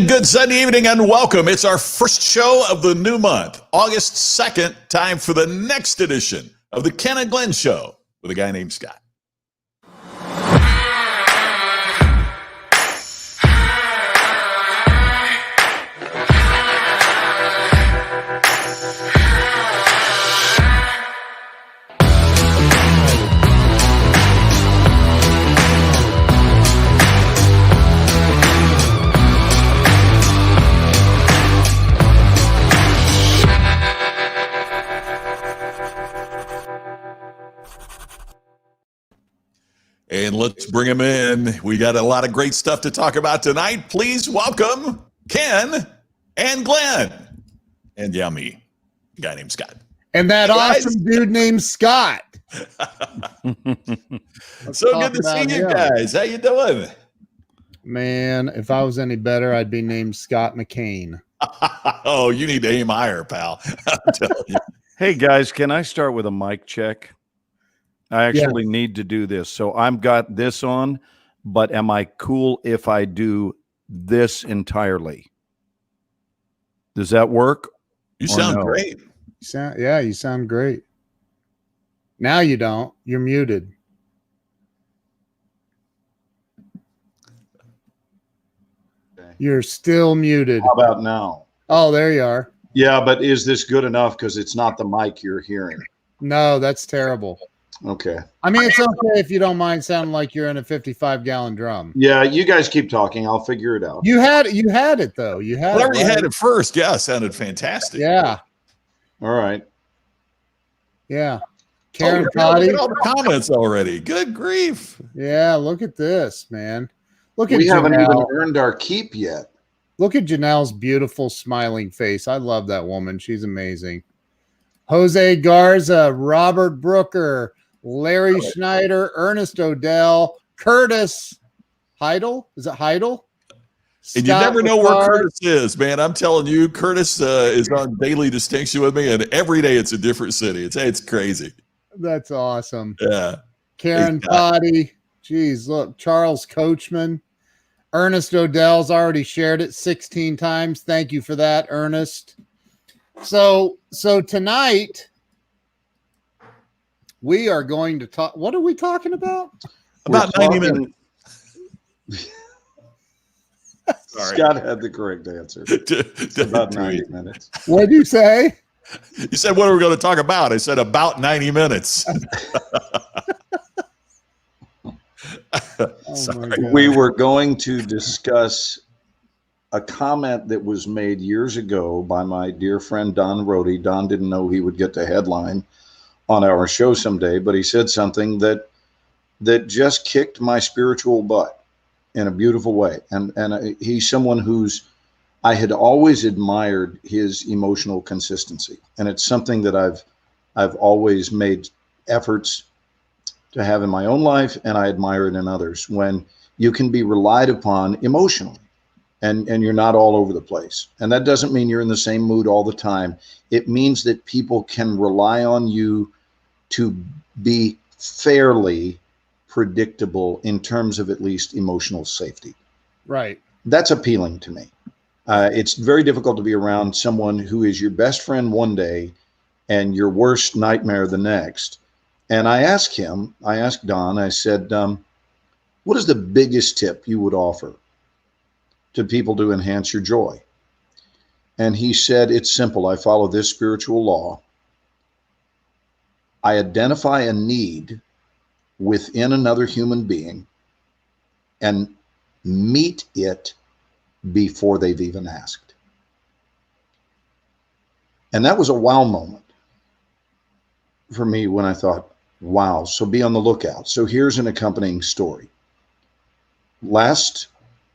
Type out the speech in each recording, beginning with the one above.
And good Sunday evening and welcome. It's our first show of the new month, August 2nd. Time for the next edition of the Ken and Glenn Show with a guy named Scott. And let's bring him in. We got a lot of great stuff to talk about tonight. Please welcome Ken and Glenn. And yeah, me, a guy named Scott. And that awesome dude named Scott. So good to see you guys. How you doing? Man, if I was any better, I'd be named Scott McCain. Oh, you need to aim higher, pal. I'm telling you. Hey, guys, can I start with a mic check? I actually need to do this. So I've got this on, but am I cool if I do this entirely? Does that work? You sound great. You sound great. Now you don't. You're muted. You're still muted. How about now? Oh, there you are. Yeah, but is this good enough? Because it's not the mic you're hearing. No, that's terrible. Okay. I mean, it's okay if you don't mind sounding like you're in a 55-gallon drum. Yeah, you guys keep talking. I'll figure it out. You had it though. You had whatever it, you right? had at first. Yeah, sounded fantastic. Yeah. All right. Yeah. Karen Look Potty. at all the comments already. Good grief. Yeah, look at this, man. Look at We haven't even Janelle. earned our keep yet. Look at Janelle's beautiful smiling face. I love that woman. She's amazing. Jose Garza, Robert Brooker, Larry Schneider, Ernest Odell, Curtis Heidel. Is it Heidel? And you never know where Curtis is, man. I'm telling you, Curtis is on daily distinction with me, and every day it's a different city. It's crazy. That's awesome. Yeah. Karen Potty. Geez, look, Charles Coachman. Ernest Odell's already shared it 16 times. Thank you for that, Ernest. So tonight we are going to talk. What are we talking about? About 90 minutes. Scott had the correct answer. It's about 90 minutes. What did you say? You said, what are we going to talk about? I said, about 90 minutes. We were going to discuss a comment that was made years ago by my dear friend Don Rohde. Don didn't know he would get the headline on our show someday, but he said something that just kicked my spiritual butt in a beautiful way. And he's someone who's, I had always admired his emotional consistency. And it's something that I've always made efforts to have in my own life, and I admire it in others, when you can be relied upon emotionally and you're not all over the place. And that doesn't mean you're in the same mood all the time. It means that people can rely on you to be fairly predictable in terms of at least emotional safety. Right. That's appealing to me. It's very difficult to be around someone who is your best friend one day and your worst nightmare the next. And I asked Don, I said, what is the biggest tip you would offer to people to enhance your joy? And he said, it's simple. I follow this spiritual law. I identify a need within another human being and meet it before they've even asked. And that was a wow moment for me when I thought, wow, so be on the lookout. So here's an accompanying story. It's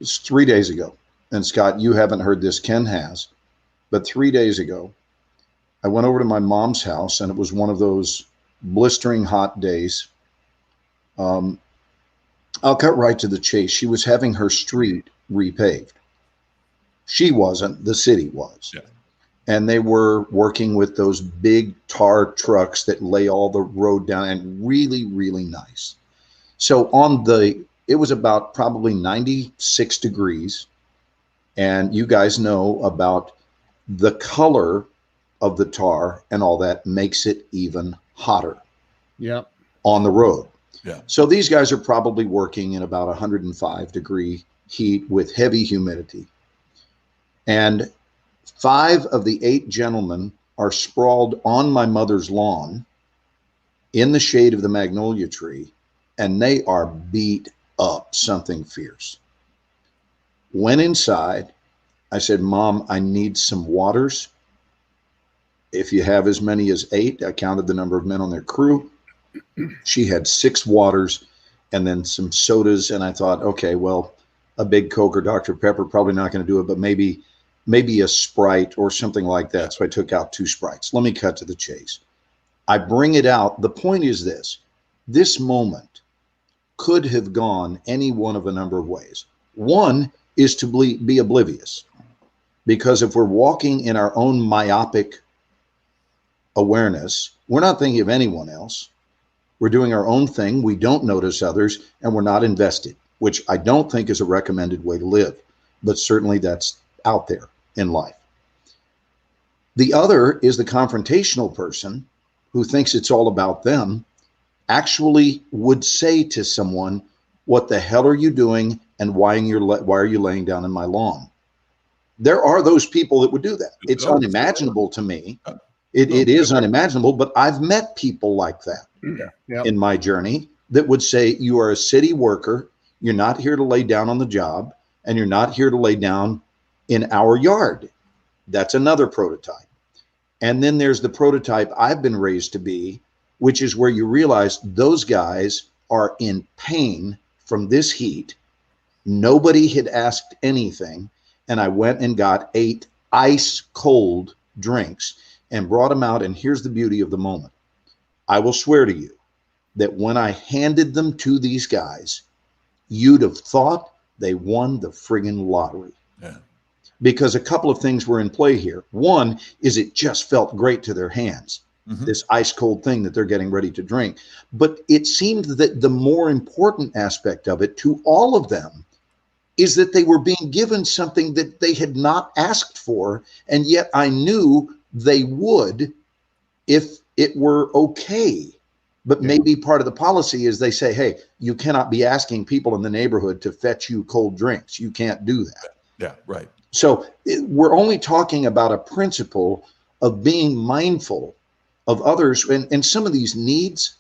3 days ago, and Scott, you haven't heard this, Ken has, but 3 days ago, I went over to my mom's house, and it was one of those blistering hot days. I'll cut right to the chase. She was having her street repaved. She wasn't, the city was. Yeah. And they were working with those big tar trucks that lay all the road down, and really, really nice. So it was about probably 96 degrees. And you guys know about the color of the tar and all that makes it even hotter Yep. on the road. Yeah. So these guys are probably working in about 105-degree heat with heavy humidity. And 5 of the 8 gentlemen are sprawled on my mother's lawn in the shade of the magnolia tree, and they are beat up, something fierce. Went inside. I said, Mom, I need some waters. If you have as many as 8, I counted the number of men on their crew. She had 6 waters and then some sodas. And I thought, okay, well, a big Coke or Dr. Pepper, probably not going to do it, but maybe a Sprite or something like that. So I took out 2 Sprites. Let me cut to the chase. I bring it out. The point is this moment could have gone any one of a number of ways. One is to be oblivious, because if we're walking in our own myopic awareness, we're not thinking of anyone else. We're doing our own thing. We don't notice others, and we're not invested, which I don't think is a recommended way to live, but certainly that's out there in life. The other is the confrontational person who thinks it's all about them, actually would say to someone, what the hell are you doing, and why are you laying down in my lawn? There are those people that would do that. It's unimaginable to me. It is unimaginable, but I've met people like that in my journey that would say, you are a city worker. You're not here to lay down on the job, and you're not here to lay down in our yard. That's another prototype. And then there's the prototype I've been raised to be, which is where you realize those guys are in pain from this heat. Nobody had asked anything. And I went and got 8 ice cold drinks and brought them out. And here's the beauty of the moment. I will swear to you that when I handed them to these guys, you'd have thought they won the friggin' lottery. Yeah. Because a couple of things were in play here. One is it just felt great to their hands, this ice cold thing that they're getting ready to drink. But it seemed that the more important aspect of it to all of them is that they were being given something that they had not asked for. And yet I knew they would if it were okay. But maybe part of the policy is they say, hey, you cannot be asking people in the neighborhood to fetch you cold drinks. You can't do that. Yeah, right. So we're only talking about a principle of being mindful of others. And some of these needs,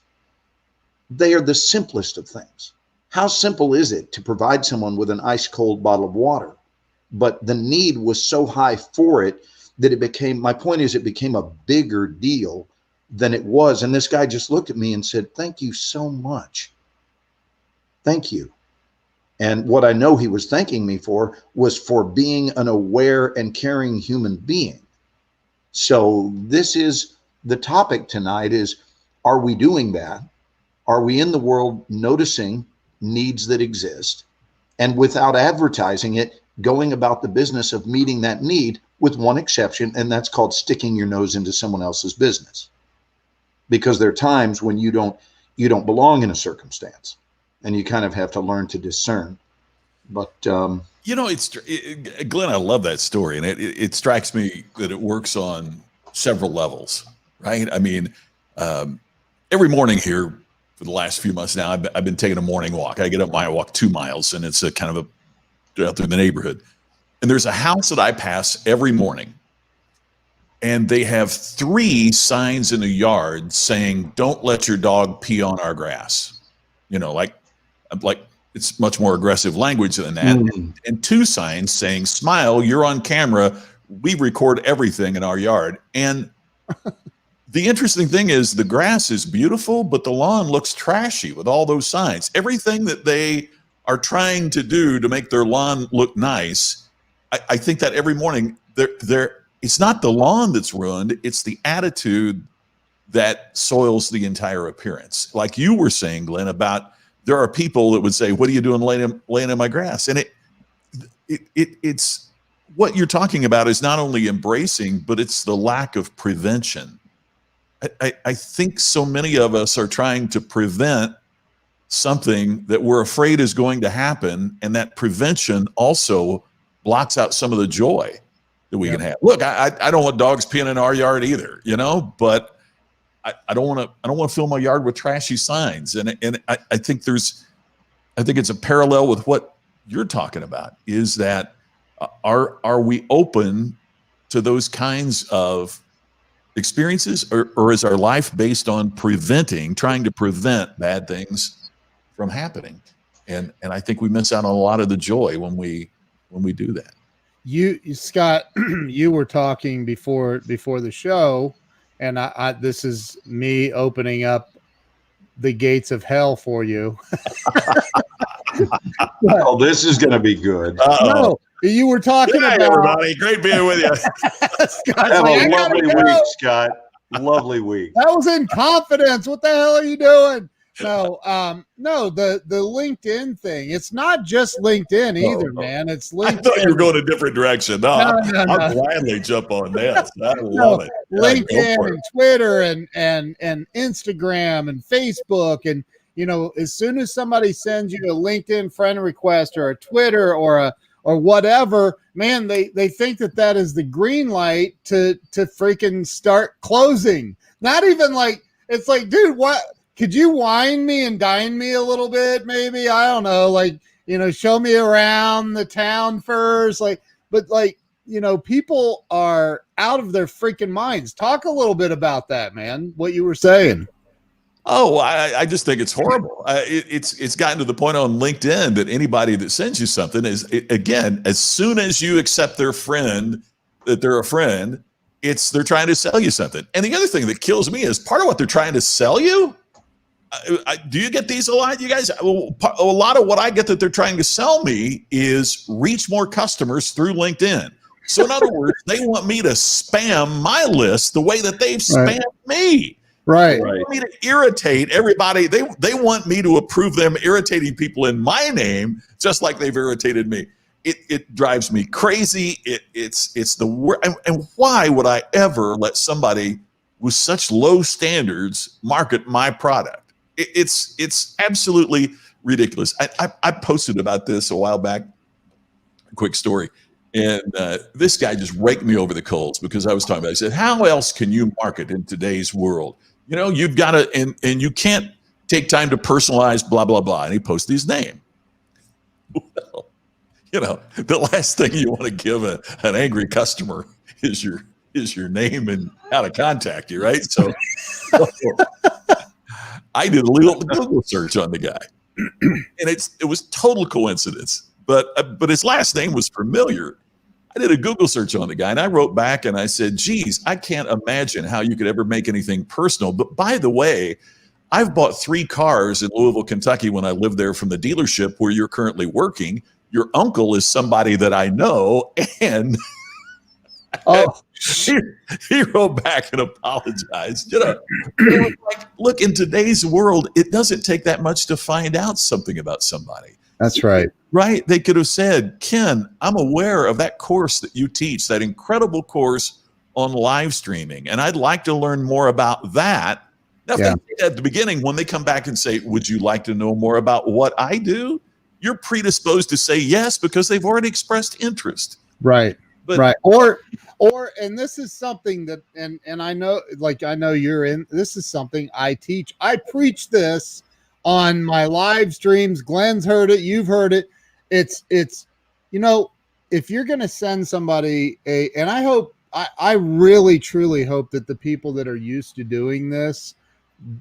they are the simplest of things. How simple is it to provide someone with an ice cold bottle of water? But the need was so high for it that it became, my point is, it became a bigger deal than it was. And this guy just looked at me and said, thank you so much. Thank you. And what I know he was thanking me for was for being an aware and caring human being. So this is the topic tonight is, are we doing that? Are we in the world noticing needs that exist, and without advertising it, going about the business of meeting that need, with one exception, and that's called sticking your nose into someone else's business? Because there are times when you don't belong in a circumstance, and you kind of have to learn to discern. But you know, Glenn, I love that story, and it strikes me that it works on several levels, right? I mean, every morning here for the last few months now, I've been taking a morning walk. I get up, I walk 2 miles, and it's a kind of out through the neighborhood. And there's a house that I pass every morning, and they have 3 signs in the yard saying, "Don't let your dog pee on our grass." You know, like it's much more aggressive language than that. And 2 signs saying, "Smile, you're on camera. We record everything in our yard." And the interesting thing is the grass is beautiful, but the lawn looks trashy with all those signs. Everything that they are trying to do to make their lawn look nice, I think that every morning it's not the lawn that's ruined, it's the attitude that soils the entire appearance. Like you were saying, Glenn, about there are people that would say, "What are you doing laying in my grass?" And it's what you're talking about is not only embracing, but it's the lack of prevention. I think so many of us are trying to prevent something that we're afraid is going to happen, and that prevention also blocks out some of the joy that we can have. Look, I don't want dogs peeing in our yard either, but I don't want to fill my yard with trashy signs. And I think it's a parallel with what you're talking about, is that are we open to those kinds of experiences, or is our life based on trying to prevent bad things from happening? And I think we miss out on a lot of the joy when we do that. You Scott, you were talking before the show, and this is me opening up the gates of hell for you. Oh, this is going to be good. No, you were talking about everybody. Great being with you. Have a lovely week, Scott. Lovely week. That was in confidence. What the hell are you doing? No, the LinkedIn thing. It's not just LinkedIn either, man. It's LinkedIn. I thought you were going a different direction. No. I'll gladly jump on this. I love it. LinkedIn and Twitter and Instagram and Facebook, and as soon as somebody sends you a LinkedIn friend request or a Twitter or whatever, man, they think that is the green light to freaking start closing. Not even like, it's like, dude, what? Could you wine me and dine me a little bit? Maybe, I don't know, show me around the town first. People are out of their freaking minds. Talk a little bit about that, man. What you were saying. Oh, I just think it's horrible. It's gotten to the point on LinkedIn that anybody that sends you something again, as soon as you accept their friend, that they're a friend, they're trying to sell you something. And the other thing that kills me is part of what they're trying to sell you. Do you get these a lot, you guys? A lot of what I get that they're trying to sell me is reach more customers through LinkedIn. So in other words, they want me to spam my list the way that they've spammed me. Right. They want me to irritate everybody. They want me to approve them irritating people in my name, just like they've irritated me. It drives me crazy. It's the worst. And why would I ever let somebody with such low standards market my product? It's absolutely ridiculous. I posted about this a while back. A quick story. And this guy just raked me over the coals because I was talking about it. I said, how else can you market in today's world? You've got to, and you can't take time to personalize, blah, blah, blah. And he posted his name. Well, the last thing you want to give an angry customer is your name and how to contact you, right? So I did a little Google search on the guy, and it was total coincidence. But his last name was familiar. I did a Google search on the guy, and I wrote back and I said, geez, I can't imagine how you could ever make anything personal. But by the way, I've bought 3 cars in Louisville, Kentucky when I lived there from the dealership where you're currently working. Your uncle is somebody that I know. And he wrote back and apologized. Look, in today's world, it doesn't take that much to find out something about somebody. That's right. Right. They could have said, Ken, I'm aware of that course that you teach, that incredible course on live streaming, and I'd like to learn more about that. Now, if they say at the beginning, when they come back and say, would you like to know more about what I do? You're predisposed to say yes because they've already expressed interest. Right. Right. Or, and this is something that, and I know you're in, this is something I teach. I preach this on my live streams. Glenn's heard it. You've heard it. It's, if you're going to send somebody and I really, truly hope that the people that are used to doing this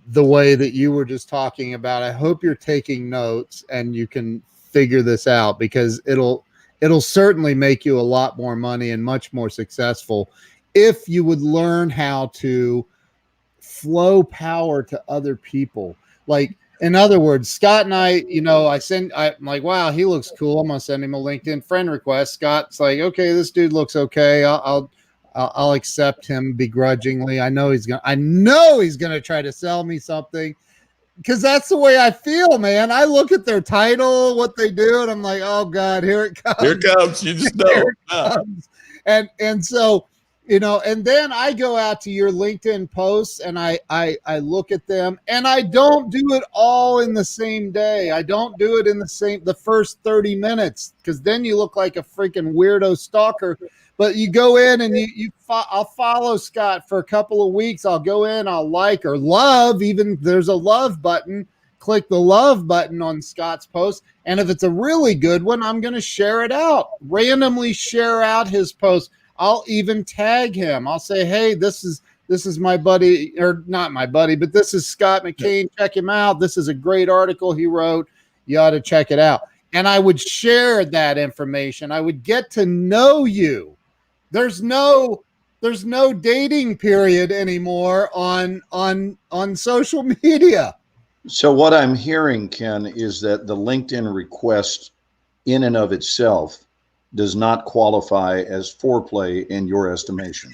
the way that you were just talking about, I hope you're taking notes and you can figure this out, because it'll certainly make you a lot more money and much more successful if you would learn how to flow power to other people. Like, in other words, Scott and I'm like, wow, he looks cool. I'm going to send him a LinkedIn friend request. Scott's like, okay, this dude looks okay. I'll accept him begrudgingly. I know he's going to try to sell me something, because that's the way I feel, man. I look at their title, what they do, and I'm like, oh God, here it comes. Here it comes. You just know. And so, You know, and then I go out to your LinkedIn posts and I look at them, and I don't do it all in the same day. I don't do it in the first 30 minutes, because then you look like a freaking weirdo stalker. But you go in and I'll follow Scott for a couple of weeks. I'll go in, I'll like or love, even there's a love button. Click the love button on Scott's post. And if it's a really good one, I'm going to share it out, randomly share out his post. I'll even tag him. I'll say, hey, this is my buddy, or not my buddy, but this is Scott McCain. Check him out. This is a great article he wrote. You ought to check it out. And I would share that information. I would get to know you. There's no dating period anymore on social media. So what I'm hearing, Ken, is that the LinkedIn request in and of itself does not qualify as foreplay in your estimation.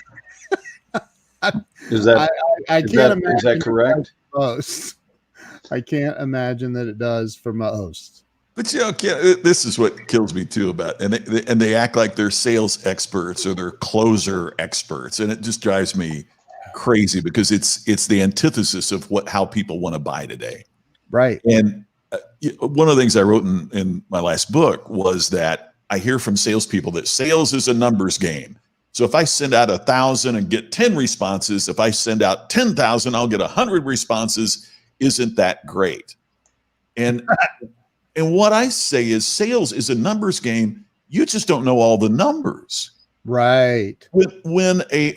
Is that is that correct? Most. I can't imagine that it does for most. But this is what kills me too about, and they act like they're sales experts or they're closer experts, and it just drives me crazy, because it's the antithesis of how people want to buy today. Right. And one of the things I wrote in my last book was that I hear from salespeople that sales is a numbers game. So if I send out 1,000 and get 10 responses, if I send out 10,000, I'll get 100 responses. Isn't that great? And what I say is sales is a numbers game. You just don't know all the numbers. Right.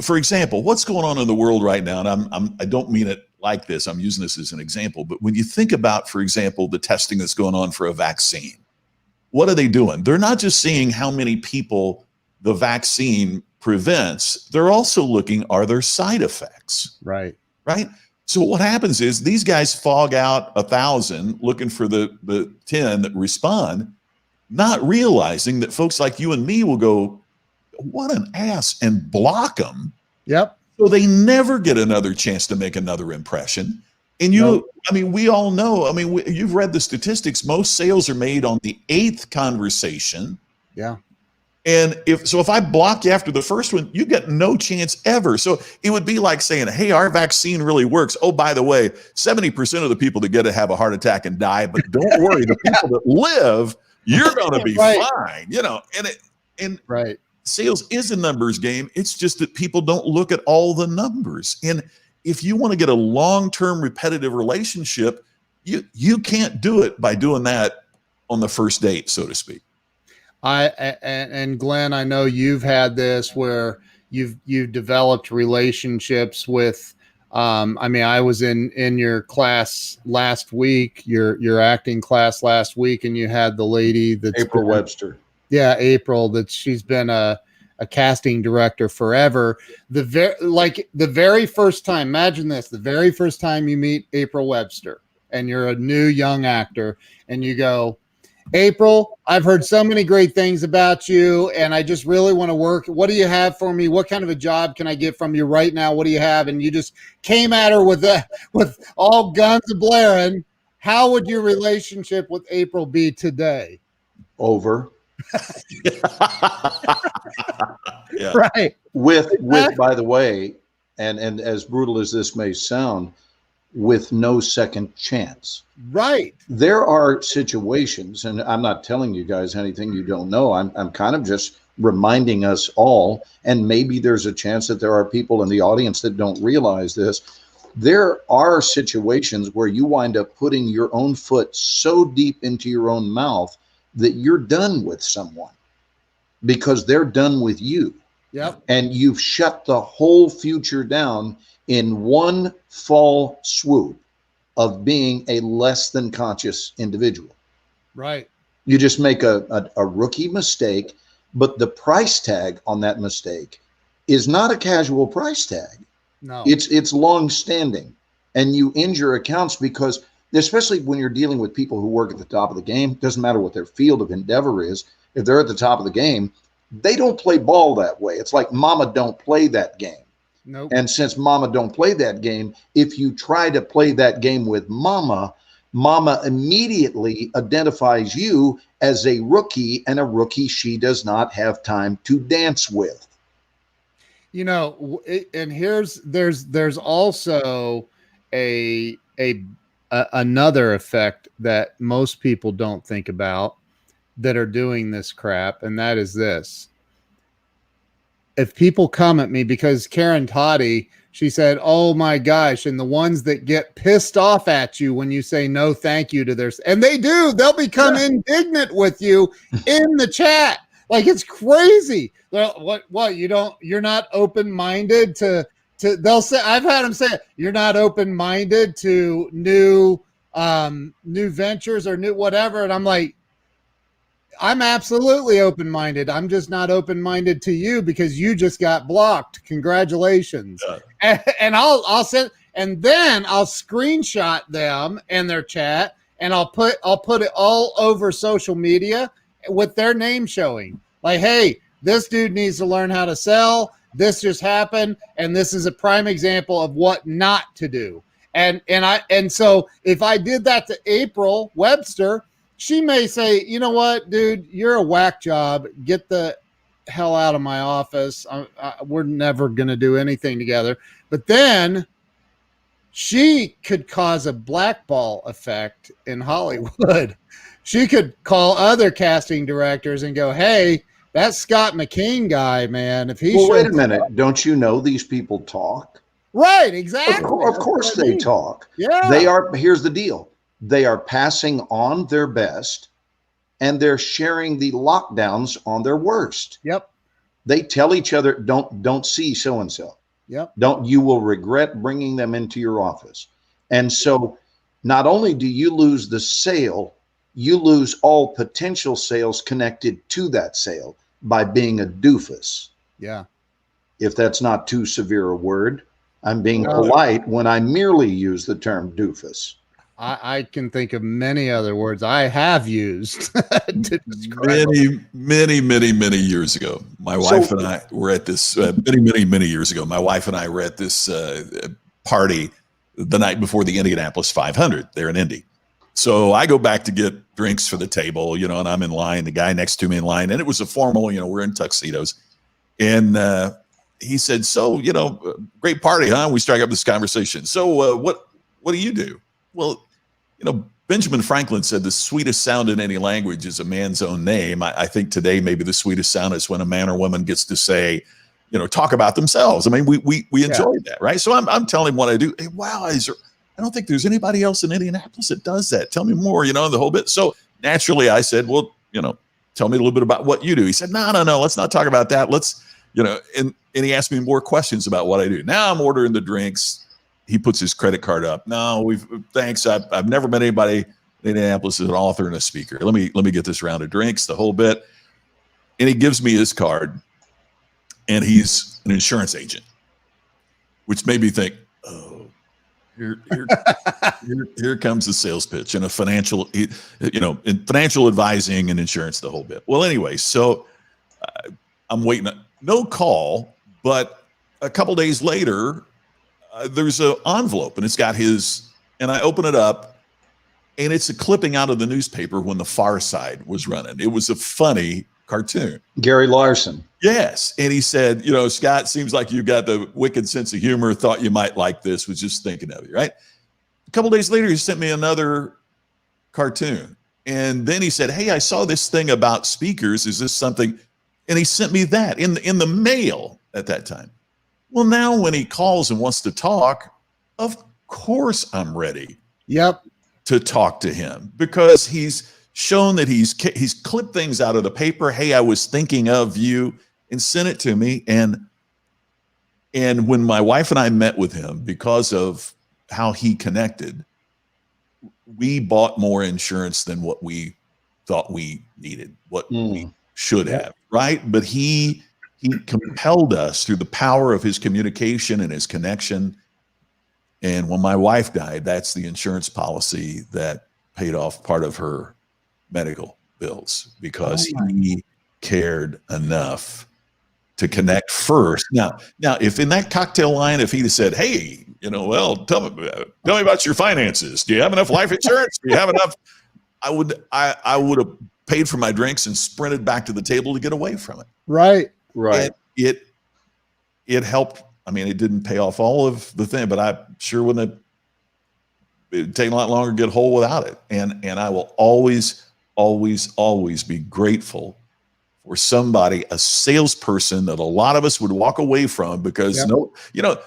For example, what's going on in the world right now, and I don't mean it like this, I'm using this as an example, but when you think about, for example, the testing that's going on for a vaccine, what are they doing? They're not just seeing how many people the vaccine prevents. They're also looking, are there side effects? Right. Right. So what happens is these guys fog out 1,000 looking for the 10 that respond, not realizing that folks like you and me will go, what an ass, and block them. Yep. So they never get another chance to make another impression. And I mean, we all know, I mean, you've read the statistics. Most sales are made on the 8th conversation. Yeah. And if I block you after the first one, you get no chance ever. So it would be like saying, hey, our vaccine really works. Oh, by the way, 70% of the people that get it have a heart attack and die, but don't worry, the people that live, you're going to be fine, you know, and right. Sales is a numbers game. It's just that people don't look at all the numbers. And if you want to get a long-term repetitive relationship, you can't do it by doing that on the first date, so to speak. And Glenn, I know you've had this where you've developed relationships with. I mean, I was in your class last week, your acting class last week, and you had the lady that's April Webster. Yeah, April. That she's been a casting director forever. The very first time. Imagine this: the very first time you meet April Webster, and you're a new young actor, and you go, April, I've heard so many great things about you, and I just really want to work. What do you have for me? What kind of a job can I get from you right now? What do you have? And you just came at her with all guns blaring. How would your relationship with April be today? Over. Yeah. Right. With by the way, and as brutal as this may sound, with no second chance. Right. There are situations, and I'm not telling you guys anything you don't know. I'm kind of just reminding us all, and maybe there's a chance that there are people in the audience that don't realize this. There are situations where you wind up putting your own foot so deep into your own mouth that you're done with someone because they're done with you. Yep. And you've shut the whole future down in one fall swoop of being a less than conscious individual. Right. You just make a rookie mistake, but the price tag on that mistake is not a casual price tag. No. It's long standing, and you injure accounts because, especially when you're dealing with people who work at the top of the game, doesn't matter what their field of endeavor is. If they're at the top of the game, they don't play ball that way. It's like mama don't play that game. Nope. And since mama don't play that game, if you try to play that game with mama, mama immediately identifies you as a rookie, and a rookie she does not have time to dance with. You know, and there's also a another effect that most people don't think about that are doing this crap, and that is this. If people come at me, because Karen Toddy, she said, "Oh my gosh," and the ones that get pissed off at you when you say no thank you to their, and they do, they'll become indignant with you in the chat. Like, it's crazy. What you're not open-minded to they'll say, I've had them say, you're not open-minded to new ventures or new whatever. And I'm like, I'm absolutely open-minded. I'm just not open-minded to you because you just got blocked. Congratulations. And I'll send, and then I'll screenshot them and their chat, and I'll put it all over social media with their name showing. Like, hey, this dude needs to learn how to sell. This just happened, and this is a prime example of what not to do. And so if I did that to April Webster, she may say, you know what, dude, you're a whack job. Get the hell out of my office. We're never going to do anything together. But then she could cause a blackball effect in Hollywood. She could call other casting directors and go, hey, that Scott McKean guy, man, if he wait a minute. Don't you know these people talk? Right, exactly. Of course they talk. Yeah. Here's the deal. They are passing on their best, and they're sharing the lockdowns on their worst. Yep. They tell each other, don't see so-and-so. Yep. You will regret bringing them into your office. And so not only do you lose the sale, you lose all potential sales connected to that sale by being a doofus. Yeah. If that's not too severe a word, I'm being polite when I merely use the term doofus. I can think of many other words I have used to describe many years ago. My wife and I were at this many years ago. My wife and I were at this party the night before the Indianapolis 500 there in Indy. So I go back to get drinks for the table, and I'm in line. The guy next to me in line, and it was a formal, we're in tuxedos, and he said, "So, great party, huh?" We strike up this conversation. So, what do you do? Well, Benjamin Franklin said the sweetest sound in any language is a man's own name. I think today maybe the sweetest sound is when a man or woman gets to say, talk about themselves. I mean, we enjoyed that, right? So I'm telling him what I do. Hey, wow, I don't think there's anybody else in Indianapolis that does that. Tell me more, the whole bit. So naturally I said, well, tell me a little bit about what you do. He said, no, let's not talk about that. Let's, and he asked me more questions about what I do. Now I'm ordering the drinks. He puts his credit card up. No, thanks. I've never met anybody in Indianapolis as an author and a speaker. Let me get this round of drinks, the whole bit. And he gives me his card, and he's an insurance agent, which made me think, oh, here comes the sales pitch and a financial, in financial advising and insurance, the whole bit. Well, anyway, so I'm waiting, no call, but a couple days later, there's an envelope and it's got and I open it up and it's a clipping out of the newspaper when The Far Side was running. It was a funny cartoon. Gary Larson. Yes. And he said, Scott, seems like you've got the wicked sense of humor. Thought you might like this. Was just thinking of you, right? A couple days later, he sent me another cartoon. And then he said, hey, I saw this thing about speakers. Is this something? And he sent me that in the mail at that time. Well, now when he calls and wants to talk, of course I'm ready. Yep. To talk to him because he's shown that he's clipped things out of the paper. Hey, I was thinking of you, and sent it to me. And when my wife and I met with him, because of how he connected, we bought more insurance than what we thought we needed, what we should have, right? But he compelled us through the power of his communication and his connection. And when my wife died, that's the insurance policy that paid off part of her medical bills because he cared enough to connect first. Now, if in that cocktail line, if he'd have said, hey, well, tell me about your finances. Do you have enough life insurance? Do you have enough? I would have paid for my drinks and sprinted back to the table to get away from it. Right. And it helped. I mean, it didn't pay off all of the thing, but I sure wouldn't have, it'd take a lot longer to get whole without it. And I will always, always, always be grateful for somebody, a salesperson that a lot of us would walk away from because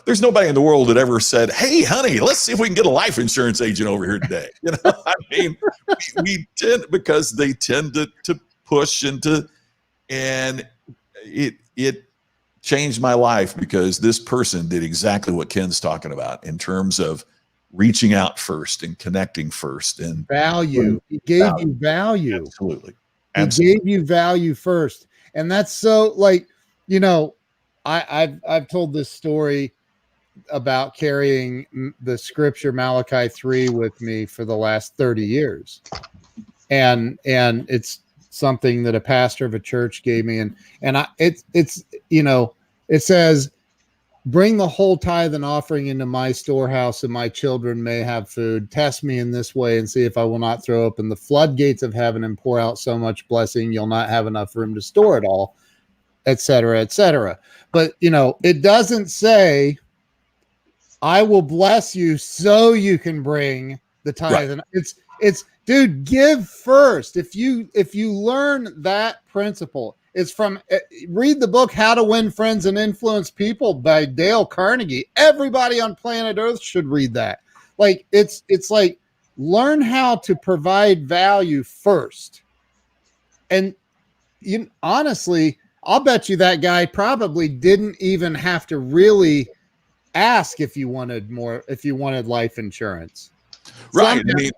there's nobody in the world that ever said, "Hey, honey, let's see if we can get a life insurance agent over here today." I mean, we tend, because they tend to push and it changed my life because this person did exactly what Ken's talking about in terms of reaching out first and connecting first and value. He gave you value. Absolutely. He gave you value first. And that's so, like, I've told this story about carrying the scripture Malachi 3 with me for the last 30 years. And it's something that a pastor of a church gave me. And it says, "Bring the whole tithe and offering into my storehouse, and my children may have food. Test me in this way and see if I will not throw open the floodgates of heaven and pour out so much blessing you'll not have enough room to store it all," et cetera, et cetera. But, it doesn't say, "I will bless you so you can bring the tithe." Right. And it's dude, give first. If you learn that principle, it's from, read the book How to Win Friends and Influence People by Dale Carnegie. Everybody on planet Earth should read that. Like, it's like, learn how to provide value first. And honestly, I'll bet you that guy probably didn't even have to really ask if you wanted life insurance. Right. I mean,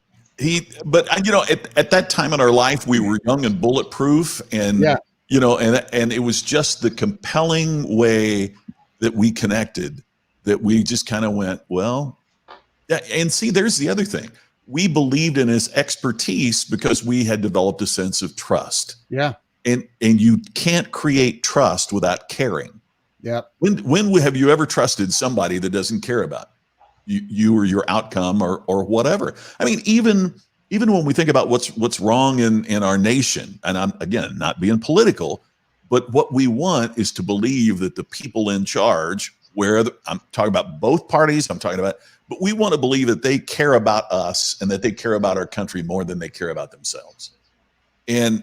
at that time in our life, we were young and bulletproof, and and it was just the compelling way that we connected that we just kind of went, well, yeah. And see, there's the other thing. We believed in his expertise because we had developed a sense of trust. Yeah. And you can't create trust without caring. Yeah. When have you ever trusted somebody that doesn't care about you or your outcome or whatever? I mean, even when we think about what's wrong in our nation, and I'm, again, not being political, but what we want is to believe that the people in charge, I'm talking about both parties, but we want to believe that they care about us and that they care about our country more than they care about themselves. And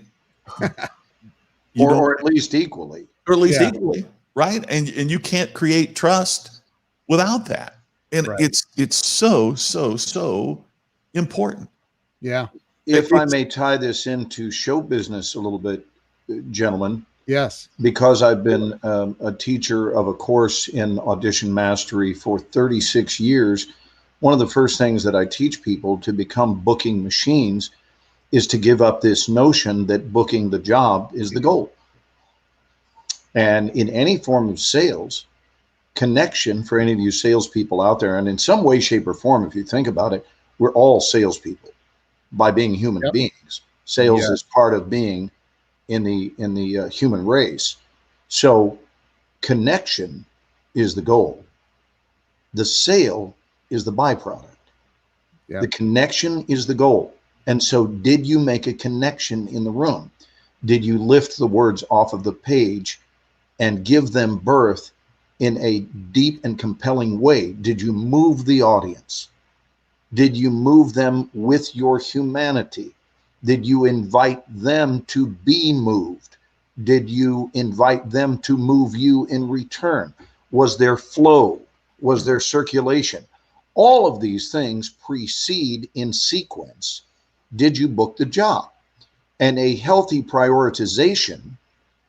or at least equally. Or at least equally, right? And you can't create trust without that. And it's so important. Yeah. If I may tie this into show business a little bit, gentlemen. Yes. Because I've been a teacher of a course in audition mastery for 36 years, one of the first things that I teach people to become booking machines is to give up this notion that booking the job is the goal. And in any form of sales, connection, for any of you salespeople out there, and in some way, shape, or form, if you think about it, we're all salespeople by being human beings. Sales is part of being in the human race. So connection is the goal. The sale is the byproduct. The connection is the goal. And so, did you make a connection in the room? Did you lift the words off of the page and give them birth in a deep and compelling way? Did you move the audience? Did you move them with your humanity? Did you invite them to be moved? Did you invite them to move you in return? Was there flow? Was there circulation? All of these things precede in sequence. Did you book the job? And a healthy prioritization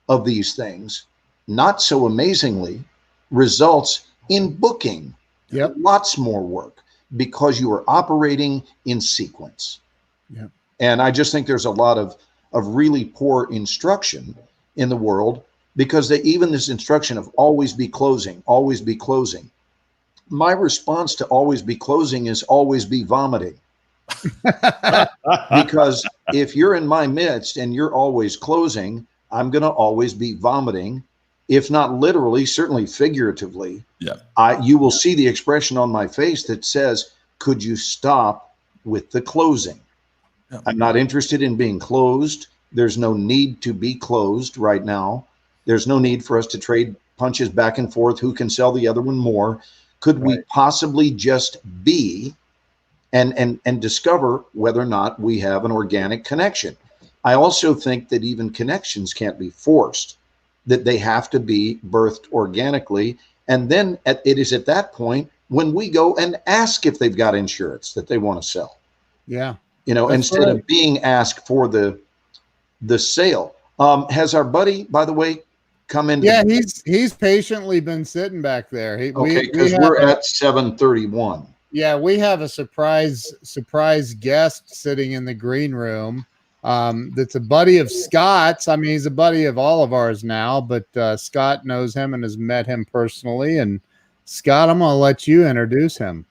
of these things, not so amazingly, results in booking lots more work because you are operating in sequence. And I just think there's a lot of really poor instruction in the world because even this instruction of always be closing, always be closing. My response to always be closing is always be vomiting. Because if you're in my midst and you're always closing, I'm going to always be vomiting, if not literally, certainly figuratively. You will see the expression on my face that says, could you stop with the closing? I'm not interested in being closed. There's no need to be closed right now. There's no need for us to trade punches back and forth, who can sell the other one more. Could we possibly just be and discover whether or not we have an organic connection? I also think that even connections can't be forced, that they have to be birthed organically. And then it is at that point when we go and ask if they've got insurance that they want to sell. Yeah. You know, That's instead right. of being asked for the sale. Has our buddy, by the way, come in? Yeah, he's patiently been sitting back there. Okay, because we're at 7:31. Yeah, we have a surprise guest sitting in the green room. That's a buddy of Scott's. I mean, he's a buddy of all of ours now, but Scott knows him and has met him personally. And Scott, I'm going to let you introduce him.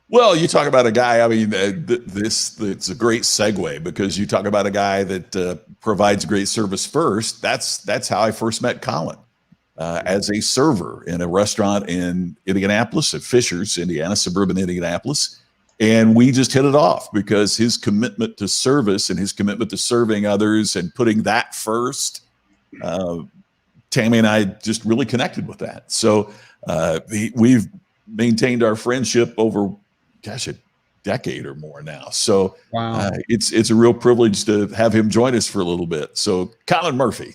Well, you talk about a guy. I mean, it's a great segue because you talk about a guy that provides great service first. That's how I first met Colin as a server in a restaurant in Indianapolis at Fisher's, Indiana, suburban Indianapolis, and we just hit it off because his commitment to service and his commitment to serving others and putting that first. Tammy and I just really connected with that. So we've maintained our friendship over, gosh, a decade or more now. So Wow. It's a real privilege to have him join us for a little bit. So Colin Murphy,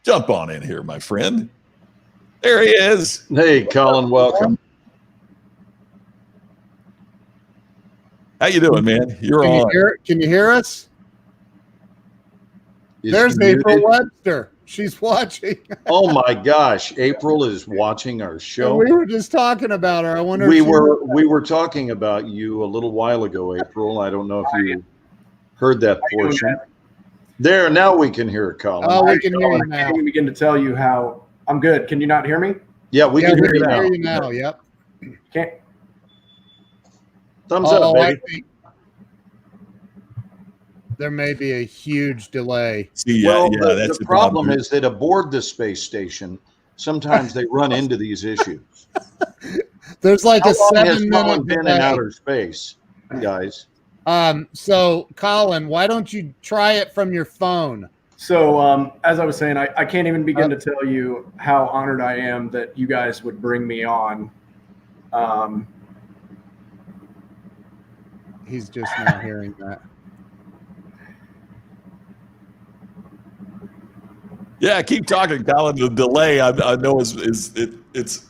jump on in here, my friend. There he is. Hey, Colin, welcome. How you doing, man? You're Can on. you hear us? Is There's he April muted? Webster. She's watching. Oh my gosh, April is watching our show. We were just talking about her. I wonder if We she were talking about you a little while ago, April. I don't know if you heard that portion. There, now we can hear it, Colin. Oh, we can hear you I now. can't even begin to tell you how I'm good. Can you not hear me? Yeah, we Yeah, can we hear you can now. hear you now. Yep. Can't. Thumbs up, I baby. think there may be a huge delay. See, Well, yeah, that's the problem is that aboard the space station, sometimes they run into these issues. There's like How a long has 7 Colin minute been in delay. outer space, guys? So Colin, why don't you try it from your phone? So, as I was saying, I can't even begin to tell you how honored I am that you guys would bring me on. He's just now hearing that. Yeah, keep talking, Colin. The delay, I know it's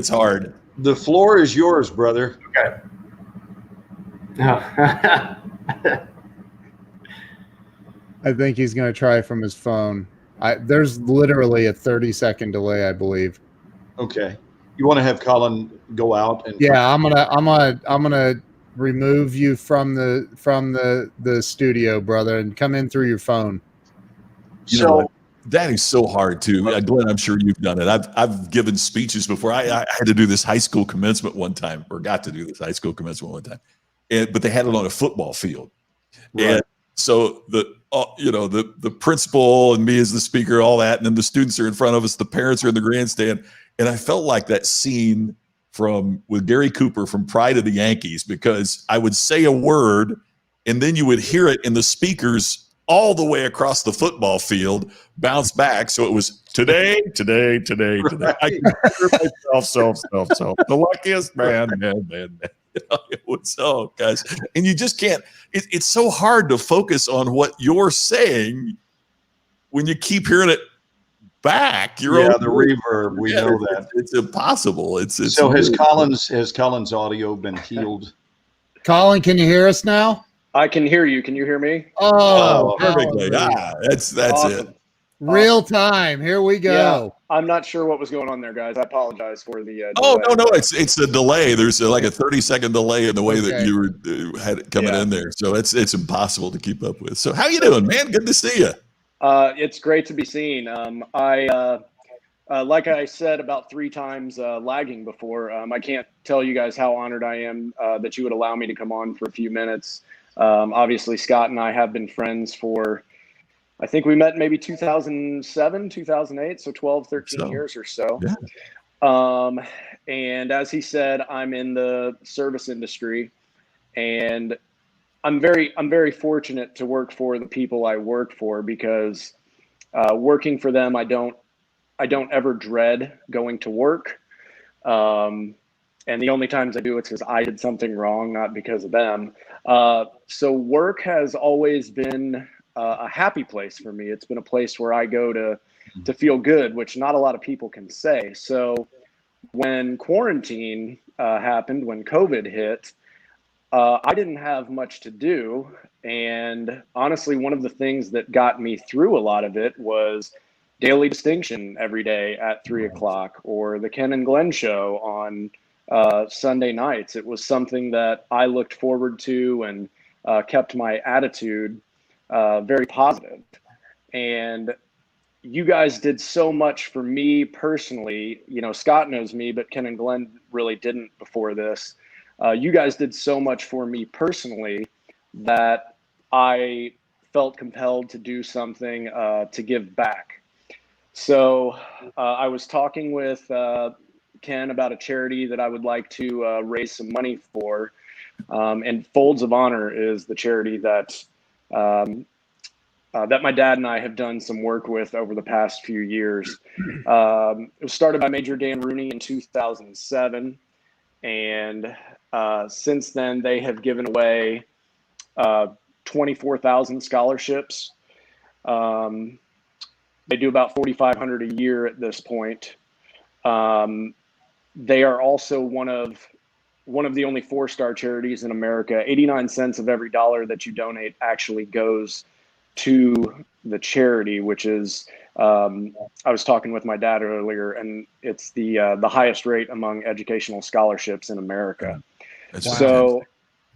hard. The floor is yours, brother. Okay. I think he's going to try from his phone. There's literally a 30-second delay, I believe. Okay. You want to have Colin go out and Yeah, I'm gonna remove you from the studio, brother, and come in through your phone. You know what? That is so hard too. Glenn, I'm sure you've done it. I've given speeches before. I had to do this high school commencement one time, or got to do this high school commencement one time, but they had it on a football field, and so the principal and me as the speaker, all that, and then the students are in front of us, the parents are in the grandstand, and I felt like that scene with Gary Cooper from Pride of the Yankees, because I would say a word, and then you would hear it in the speakers all the way across the football field, bounce back. So it was today. Right. I consider myself, the luckiest man. It was so, guys. And you just can't, it's so hard to focus on what you're saying when you keep hearing it back. the reverb. We know that. It's impossible. It's So has really- Colin's audio been healed? Colin, can you hear us now? I can hear you. Can you hear me? Oh, perfectly. That's Awesome. it. real time. Here we go. I'm not sure what was going on there, guys. I apologize for the. Oh delay. no, it's a delay. There's like a 30-second delay in the way that Okay. you were had it coming Yeah. in there, so it's impossible to keep up with. So how you doing, man? Good to see you. It's great to be seen. Like I said about 3 times lagging before, I can't tell you guys how honored I am that you would allow me to come on for a few minutes. Obviously, Scott and I have been friends for, I think we met maybe 2007, 2008, so 12, 13 years or so. Yeah. And as he said, I'm in the service industry, and I'm very fortunate to work for the people I work for, because working for them, I don't I don't ever dread going to work. And the only times I do it's because I did something wrong, not because of them. So work has always been a happy place for me. It's been a place where I go to feel good, which not a lot of people can say. So when quarantine happened, when COVID hit, I didn't have much to do. And honestly, one of the things that got me through a lot of it was Daily Distinction every day at 3 o'clock, or the Ken and Glenn show on Sunday nights. It was something that I looked forward to and kept my attitude very positive. And you guys did so much for me personally. You know, Scott knows me, but Ken and Glenn really didn't before this. You guys did so much for me personally that I felt compelled to do something to give back. So I was talking with Ken about a charity that I would like to raise some money for. And Folds of Honor is the charity that that my dad and I have done some work with over the past few years. It was started by Major Dan Rooney in 2007. And since then, they have given away 24,000 scholarships. They do about 4,500 a year at this point. They are also one of the only 4-star charities in America. 89 cents of every dollar that you donate actually goes to the charity, which is, I was talking with my dad earlier, and it's the highest rate among educational scholarships in America. That's So,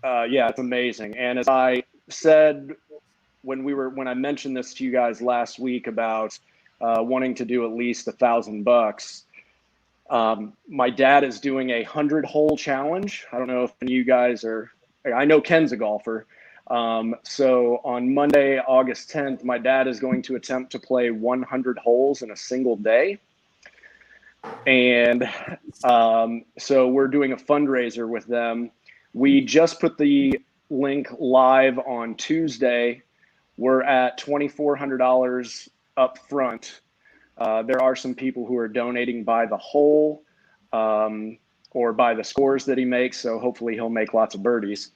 yeah, it's amazing. And as I said, when I mentioned this to you guys last week about wanting to do at least $1,000, my dad is doing a 100-hole challenge. I don't know if any of you guys are. I know Ken's a golfer. So on Monday, August 10th, my dad is going to attempt to play 100 holes in a single day. And so we're doing a fundraiser with them. We just put the link live on Tuesday. We're at $2,400 up front. There are some people who are donating by the hole or by the scores that he makes. So hopefully he'll make lots of birdies.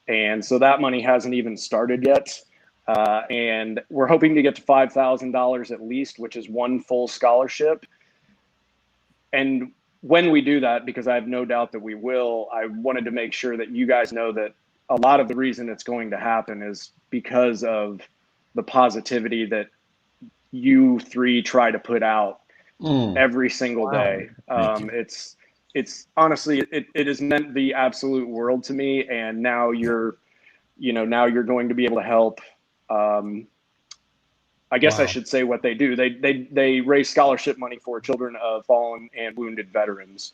And so that money hasn't even started yet. And we're hoping to get to $5,000 at least, which is one full scholarship. And when we do that, because I have no doubt that we will, I wanted to make sure that you guys know that a lot of the reason it's going to happen is because of the positivity that you three try to put out every single day. It's honestly, it has meant the absolute world to me. And now you're going to be able to help. I guess I should say what they do. They raise scholarship money for children of fallen and wounded veterans.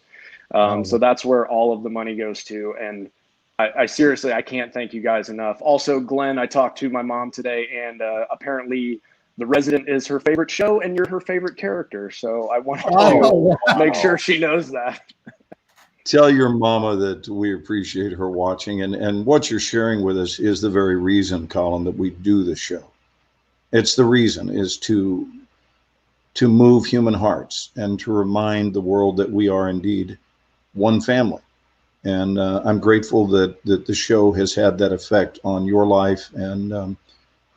So that's where all of the money goes to. And I seriously, I can't thank you guys enough. Also, Glenn, I talked to my mom today, and apparently The Resident is her favorite show, and you're her favorite character. So I want to make sure she knows that. Tell your mama that we appreciate her watching, and what you're sharing with us is the very reason, Colin, that we do the show. It's the reason is to move human hearts and to remind the world that we are indeed one family. And I'm grateful that the show has had that effect on your life, and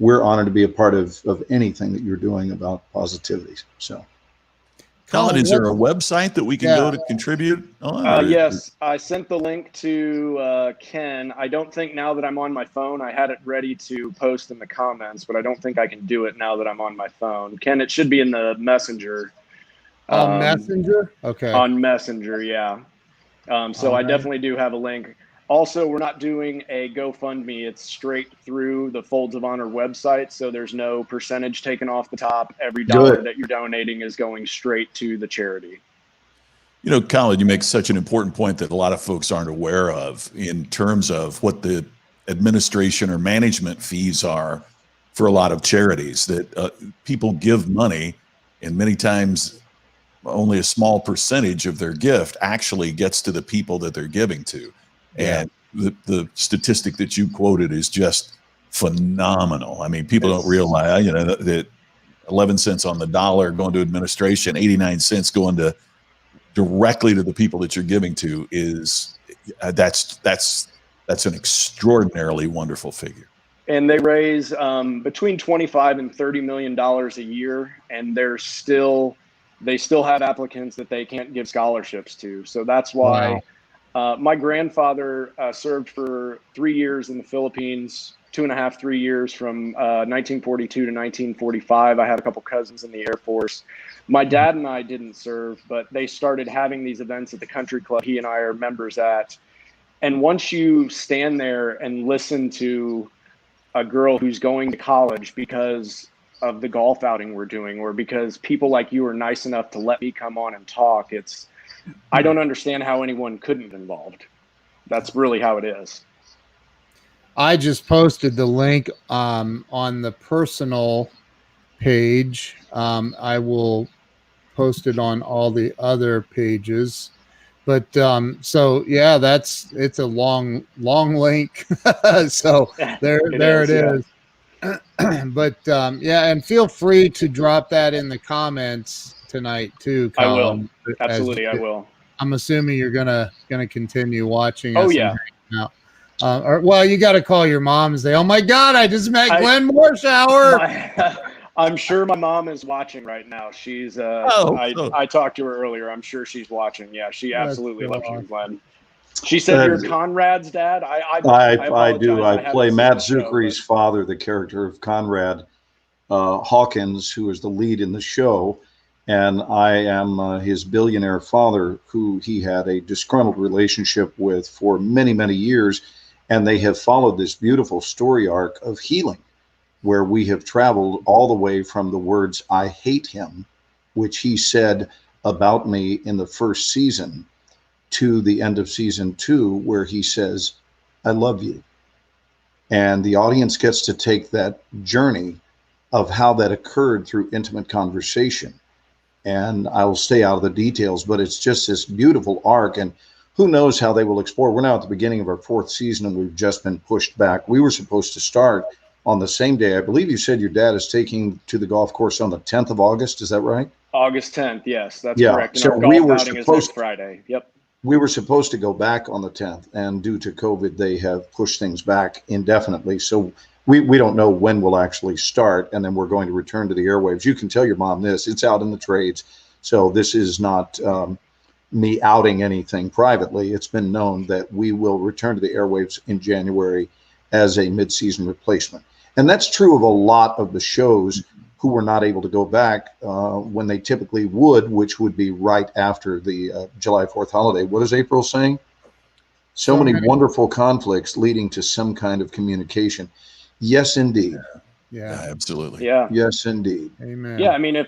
we're honored to be a part of anything that you're doing about positivity. So, Colin, is there a website that we can go to contribute on? Yes, I sent the link to Ken. I don't think now that I'm on my phone, I had it ready to post in the comments, but I don't think I can do it now that I'm on my phone. Ken, it should be in the Messenger. Messenger? Okay. On Messenger, yeah. So I definitely do have a link. Also, we're not doing a GoFundMe. It's straight through the Folds of Honor website, so there's no percentage taken off the top. Every dollar that you're donating is going straight to the charity. You know, Colin, you make such an important point that a lot of folks aren't aware of in terms of what the administration or management fees are for a lot of charities, that people give money, and many times only a small percentage of their gift actually gets to the people that they're giving to. And the statistic that you quoted is just phenomenal. I mean, people don't realize, that 11 cents on the dollar going to administration, 89 cents going to directly to the people that you're giving to is that's an extraordinarily wonderful figure. And they raise between 25 and 30 million dollars a year, and they still have applicants that they can't give scholarships to. So that's why my grandfather served for 3 years in the Philippines, 2.5, 3 years from 1942 to 1945. I had a couple cousins in the Air Force. My dad and I didn't serve, but they started having these events at the country club he and I are members at. And once you stand there and listen to a girl who's going to college because of the golf outing we're doing, or because people like you are nice enough to let me come on and talk, I don't understand how anyone couldn't be involved. That's really how it is. I just posted the link on the personal page. I will post it on all the other pages. But so yeah, it's a long link. So there it is. But yeah, and feel free to drop that in the comments tonight too, Colin. I will. Absolutely, I will. I'm assuming you're gonna continue watching. Oh yeah. Well, you got to call your mom and say, "Oh my God, I just met Glenn Morshower." I'm sure my mom is watching right now. She's I talked to her earlier. I'm sure she's watching. Yeah, she absolutely loves you, Glenn. She said you're Conrad's dad. I do. I play Matt Zuckery's father, the character of Conrad Hawkins, who is the lead in the show. And I am his billionaire father, who he had a disgruntled relationship with for many, many years. And they have followed this beautiful story arc of healing, where we have traveled all the way from the words, "I hate him," which he said about me in the first season, to the end of season 2, where he says, "I love you." And the audience gets to take that journey of how that occurred through intimate conversation. And I will stay out of the details, but it's just this beautiful arc. And who knows how they will explore. We're now at the beginning of our 4th season, and we've just been pushed back. We were supposed to start on the same day. I believe you said your dad is taking to the golf course on the 10th of August. Is that right? August 10th. Yes, that's correct. And so our golf outing is next Friday. Yep. We were supposed to go back on the 10th, and due to COVID, they have pushed things back indefinitely. So we don't know when we'll actually start, and then we're going to return to the airwaves. You can tell your mom this. It's out in the trades. So this is not me outing anything privately. It's been known that we will return to the airwaves in January as a mid-season replacement. And that's true of a lot of the shows who were not able to go back when they typically would, which would be right after the July 4th holiday. What is April saying? So many wonderful conflicts leading to some kind of communication. Yes, indeed. Yeah, absolutely. Yeah. Yes, indeed. Amen. Yeah, I mean, if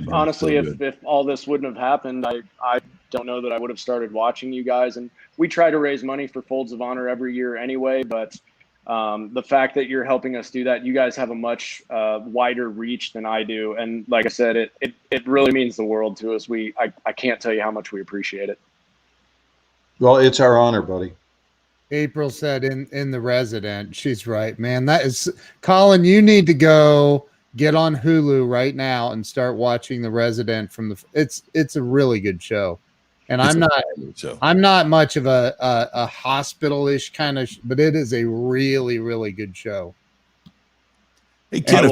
all this wouldn't have happened, I don't know that I would have started watching you guys. And we try to raise money for Folds of Honor every year anyway, but the fact that you're helping us do that, you guys have a much wider reach than I do. And like I said, it really means the world to us. I can't tell you how much we appreciate it. Well, it's our honor, buddy. April said in The Resident. She's right, man. That is, Colin, you need to go get on Hulu right now and start watching The Resident from it's a really good show. And I'm not much of a hospital-ish kind of, but it is a really, really good show. Hey, Ken, if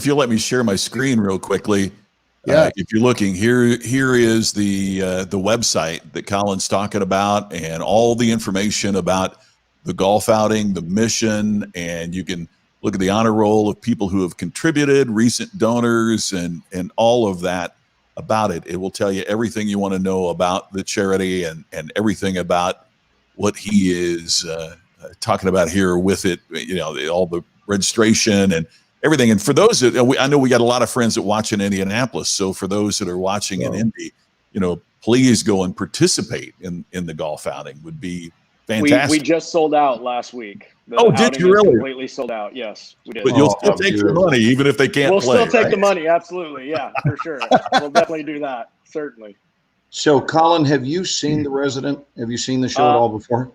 you'll let me share my screen real quickly. Yeah. If you're looking, here is the website that Colin's talking about, and all the information about the golf outing, the mission, and you can look at the honor roll of people who have contributed, recent donors, and all of that about it. It will tell you everything you want to know about the charity and everything about what he is talking about here with it. You know, all the registration and everything. And for those that I know, we got a lot of friends that watch in Indianapolis. So for those that are watching in Indy, you know, please go and participate in the golf outing. Would be fantastic. We just sold out last week. Did you really? Completely sold out. Yes, we did. But you'll still take your money, even if they can't play. We'll still take the money. Absolutely. Yeah, for sure. We'll definitely do that. Certainly. So, Colin, have you seen The Resident? Have you seen the show at all before?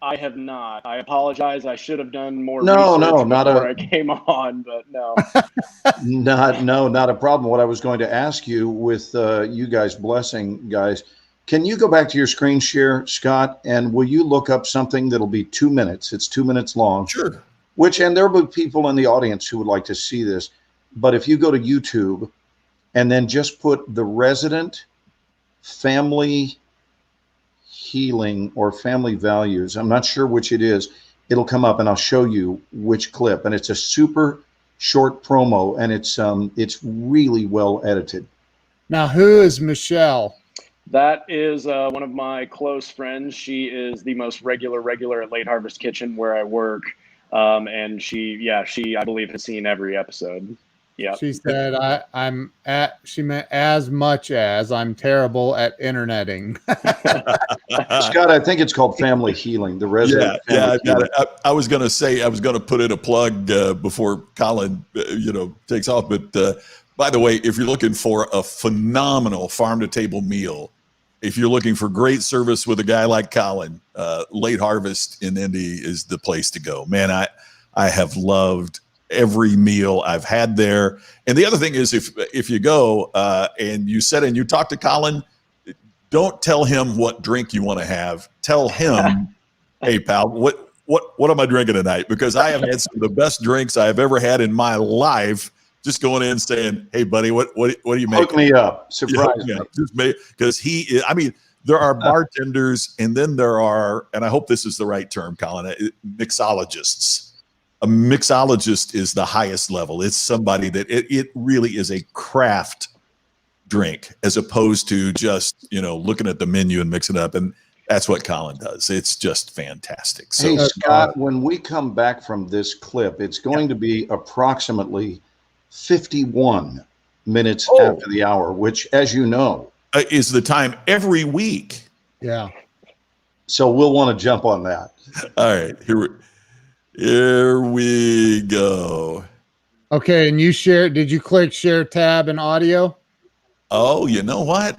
I have not. I apologize. I should have done more No, research no, not before a- I came on, but no. Not a problem. What I was going to ask you, with you guys blessing, guys, can you go back to your screen share, Scott, and will you look up something that'll be 2 minutes? It's 2 minutes long. Sure. And there will be people in the audience who would like to see this. But if you go to YouTube and then just put The Resident Family Healing or Family Values, I'm not sure which it is, it'll come up and I'll show you which clip. And it's a super short promo, and it's really well edited. Now, who is Michelle? That is one of my close friends. She is the most regular at Late Harvest Kitchen where I work. And she, I believe, has seen every episode. Yeah. She said, she meant as much as I'm terrible at interneting. Scott, I think it's called Family Healing. The Resident. Yeah, Family Healing. I was going to say, I was going to put in a plug before Colin, takes off. But by the way, if you're looking for a phenomenal farm to table meal, if you're looking for great service with a guy like Colin, Late Harvest in Indy is the place to go. Man, I have loved every meal I've had there. And the other thing is, if you go and you sit and you talk to Colin, don't tell him what drink you want to have. Tell him, hey pal, what am I drinking tonight? Because I have had some of the best drinks I've ever had in my life. Just going in and saying, hey buddy, what do you make? Hook me up. Surprise me. Just because he is, I mean, there are bartenders, and then there are, and I hope this is the right term, Colin, mixologists. A mixologist is the highest level. It's somebody that it really is a craft drink, as opposed to just, looking at the menu and mixing it up. And that's what Colin does. It's just fantastic. So, Hey, Scott, when we come back from this clip, it's going to be approximately 51 minutes after the hour, which, as you know, is the time every week. Yeah. So we'll want to jump on that. All right, here we go. Okay, and did you click share tab and audio? Oh, you know what?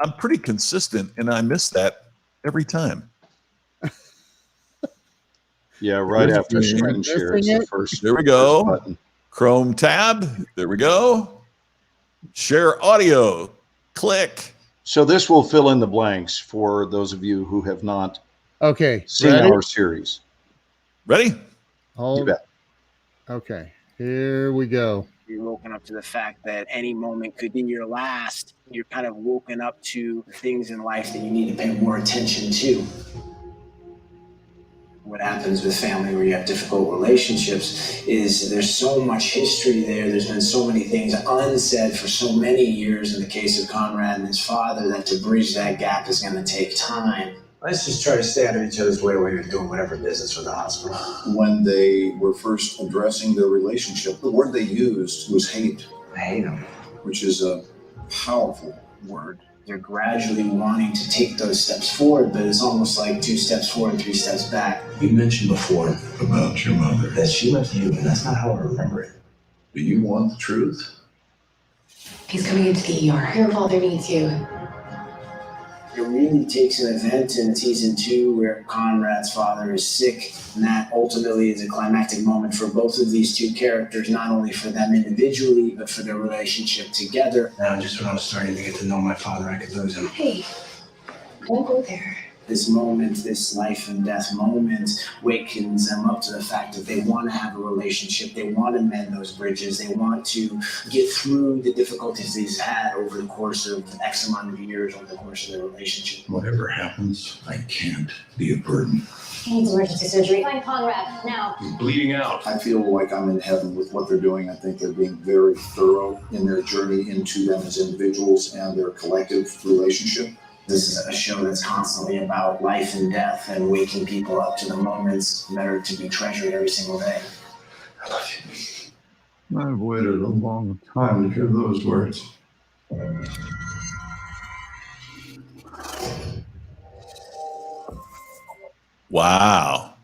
I'm pretty consistent, and I miss that every time. Yeah, right Where's after the screen share is the missing it? first. There we go. first button. Chrome tab. There we go. Share audio. Click. So this will fill in the blanks for those of you who have not Okay. seen Ready? our series. Ready? You Hold. bet. Okay. Here we go. You're woken up to the fact that any moment could be your last. You're kind of woken up to things in life that you need to pay more attention to. What happens with family where you have difficult relationships is there's so much history there. There's been so many things unsaid for so many years in the case of Conrad and his father, that to bridge that gap is going to take time. Let's just try to stay out of each other's way while you're doing whatever business for the hospital. When they were first addressing their relationship, the word they used was hate, I hate him. which is a powerful word. They're gradually wanting to take those steps forward, but it's almost like 2 steps forward, 3 steps back. You mentioned before about your mother. That she left you, and that's not how I remember it. Do you want the truth? He's coming into the ER. Your father needs you. It really takes an event in season 2 where Conrad's father is sick, and that ultimately is a climactic moment for both of these two characters, not only for them individually, but for their relationship together. Now, just when I was starting to get to know my father, I could lose him. Hey, don't go there. This moment, this life and death moment, wakens them up to the fact that they want to have a relationship, they want to mend those bridges, they want to get through the difficulties they've had over the course of X amount of years, over the course of their relationship. Whatever happens, I can't be a burden. He needs emergency surgery. Find Conrad now. He's bleeding out. I feel like I'm in heaven with what they're doing. I think they're being very thorough in their journey into them as individuals and their collective relationship. This is a show that's constantly about life and death and waking people up to the moments that are to be treasured every single day. I love you. I've waited a long time to hear those words. Wow.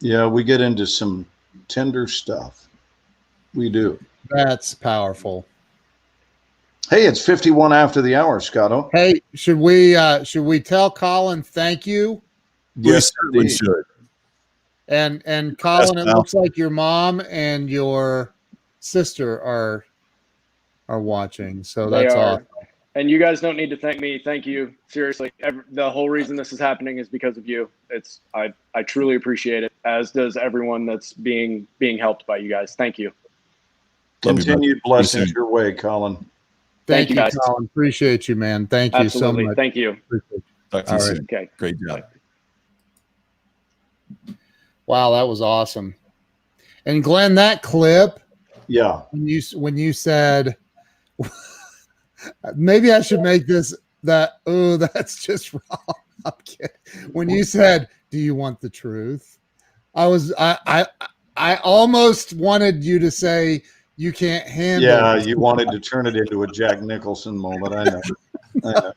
Yeah, we get into some tender stuff. We do. That's powerful. Hey, it's 51 after the hour, Scotto. Hey, should we tell Colin thank you? We Yes, certainly indeed. should. And Colin, it pal. looks like your mom and your sister are watching. So They that's are. awesome. And you guys don't need to thank me. Thank you. Seriously. The whole reason this is happening is because of you. I truly appreciate it, as does everyone that's being helped by you guys. Thank you. Love you, bud. Continued blessings soon. your way, Colin. Thank you, you, guys. Colin. Appreciate you, man. Thank you Absolutely. so much. Thank you. Appreciate you. Talk to you All right. soon. Okay. Great job. Wow, that was awesome. And Glenn, that clip Yeah. when you said maybe I should make this that oh that's just wrong. I'm kidding. When you said, "Do you want the truth?" I almost wanted you to say you can't handle. Yeah, this." you wanted to turn it into a Jack Nicholson moment. I know. I know.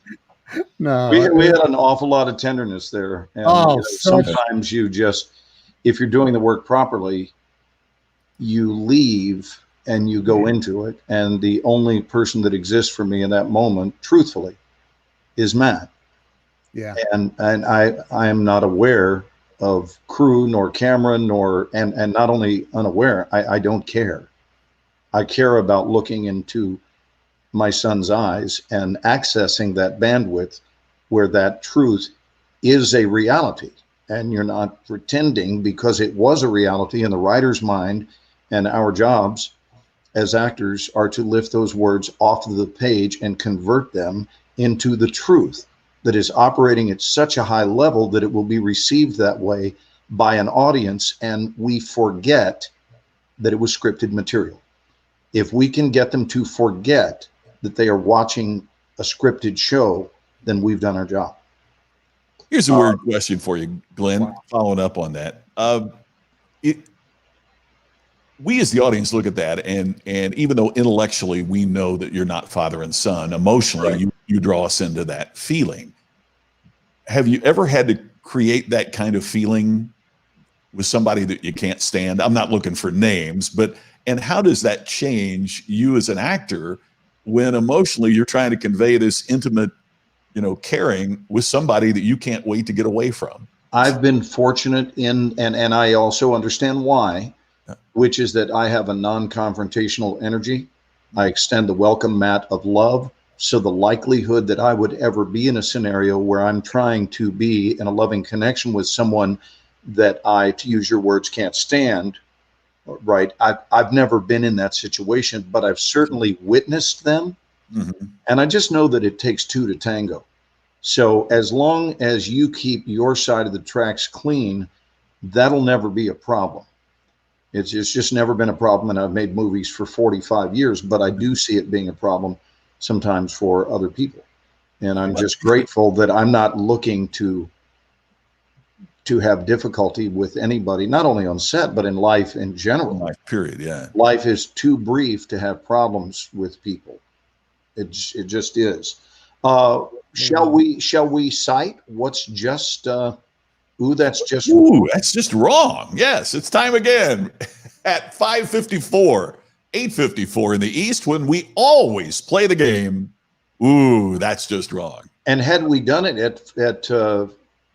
No, We had an awful lot of tenderness there. And sometimes you just, if you're doing the work properly, you leave and you go into it. And the only person that exists for me in that moment, truthfully, is Matt. Yeah. And I am not aware of crew nor camera and not only unaware, I don't care. I care about looking into my son's eyes and accessing that bandwidth where that truth is a reality. And you're not pretending, because it was a reality in the writer's mind. And our jobs as actors are to lift those words off of the page and convert them into the truth that is operating at such a high level that it will be received that way by an audience. And we forget that it was scripted material. If we can get them to forget that they are watching a scripted show, then we've done our job. Here's a weird question for you, Glenn, following up on that. We as the audience look at that, and even though intellectually we know that you're not father and son, emotionally Right. you draw us into that feeling. Have you ever had to create that kind of feeling with somebody that you can't stand? I'm not looking for names, and how does that change you as an actor when emotionally you're trying to convey this intimate, caring with somebody that you can't wait to get away from? I've been fortunate and I also understand why, which is that I have a non-confrontational energy. I extend the welcome mat of love. So the likelihood that I would ever be in a scenario where I'm trying to be in a loving connection with someone that I, to use your words, can't stand, right? I've never been in that situation, but I've certainly witnessed them. Mm-hmm. And I just know that it takes two to tango. So as long as you keep your side of the tracks clean, that'll never be a problem. It's just never been a problem. And I've made movies for 45 years, but I do see it being a problem sometimes for other people. And I'm just grateful that I'm not looking to have difficulty with anybody, not only on set, but in life in general. Life, period. Yeah. Life is too brief to have problems with people. It just is. Shall we cite what's just that's just Ooh, that's just wrong. Yes, it's time again at 5:54, 8:54 in the East, when we always play the game. Ooh, that's just wrong. And had we done it at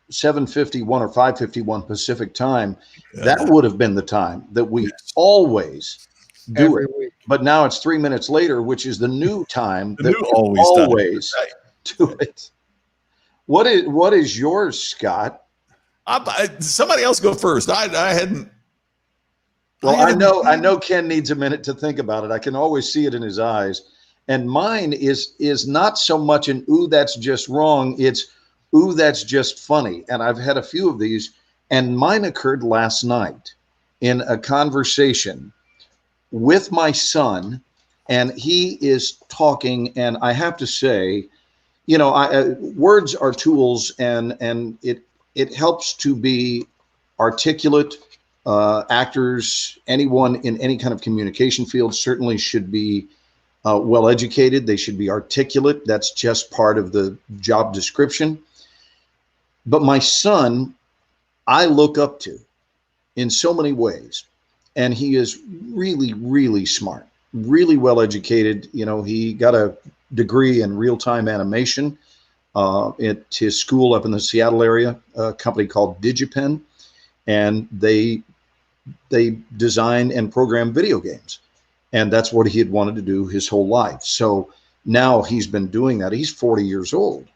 7:51 or 5:51 Pacific time, that would have been the time that we always do Every it. week. But now it's 3 minutes later, which is the new time The that new we always time. do it. What is yours, Scott? Somebody else go first. I hadn't. Well, I know Ken needs a minute to think about it. I can always see it in his eyes. And mine is not so much an ooh, that's just wrong. It's ooh, that's just funny. And I've had a few of these, and mine occurred last night in a conversation with my son, and he is talking, and I have to say, words are tools, and it helps to be articulate. Actors, anyone in any kind of communication field certainly should be well educated. They should be articulate. That's just part of the job description. But my son, I look up to in so many ways, and he is really, really smart, really well educated. He got a degree in real-time animation at his school up in the Seattle area, a company called DigiPen, and they design and program video games. And that's what he had wanted to do his whole life. So now he's been doing that. He's 40 years old.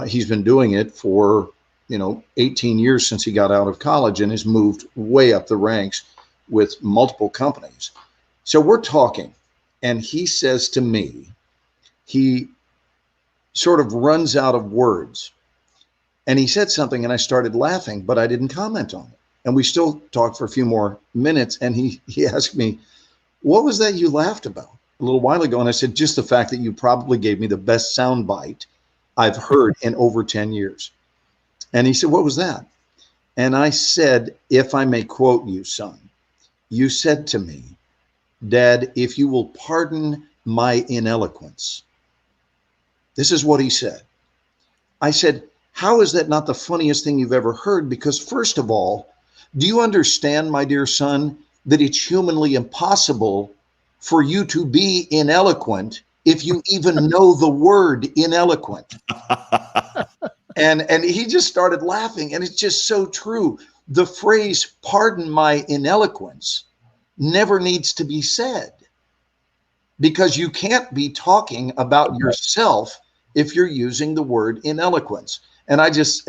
He's been doing it for, 18 years since he got out of college, and has moved way up the ranks with multiple companies. So we're talking, and he says to me, he sort of runs out of words. And he said something, and I started laughing, but I didn't comment on it. And we still talked for a few more minutes. And he asked me, what was that you laughed about a little while ago? And I said, just the fact that you probably gave me the best soundbite I've heard in over 10 years. And he said, what was that? And I said, if I may quote you, son, you said to me, Dad, if you will pardon my ineloquence. This is what he said. I said, how is that not the funniest thing you've ever heard? Because first of all, do you understand, my dear son, that it's humanly impossible for you to be ineloquent if you even know the word ineloquent? And he just started laughing, and it's just so true. The phrase, pardon my ineloquence, never needs to be said, because you can't be talking about yourself if you're using the word ineloquence. And I just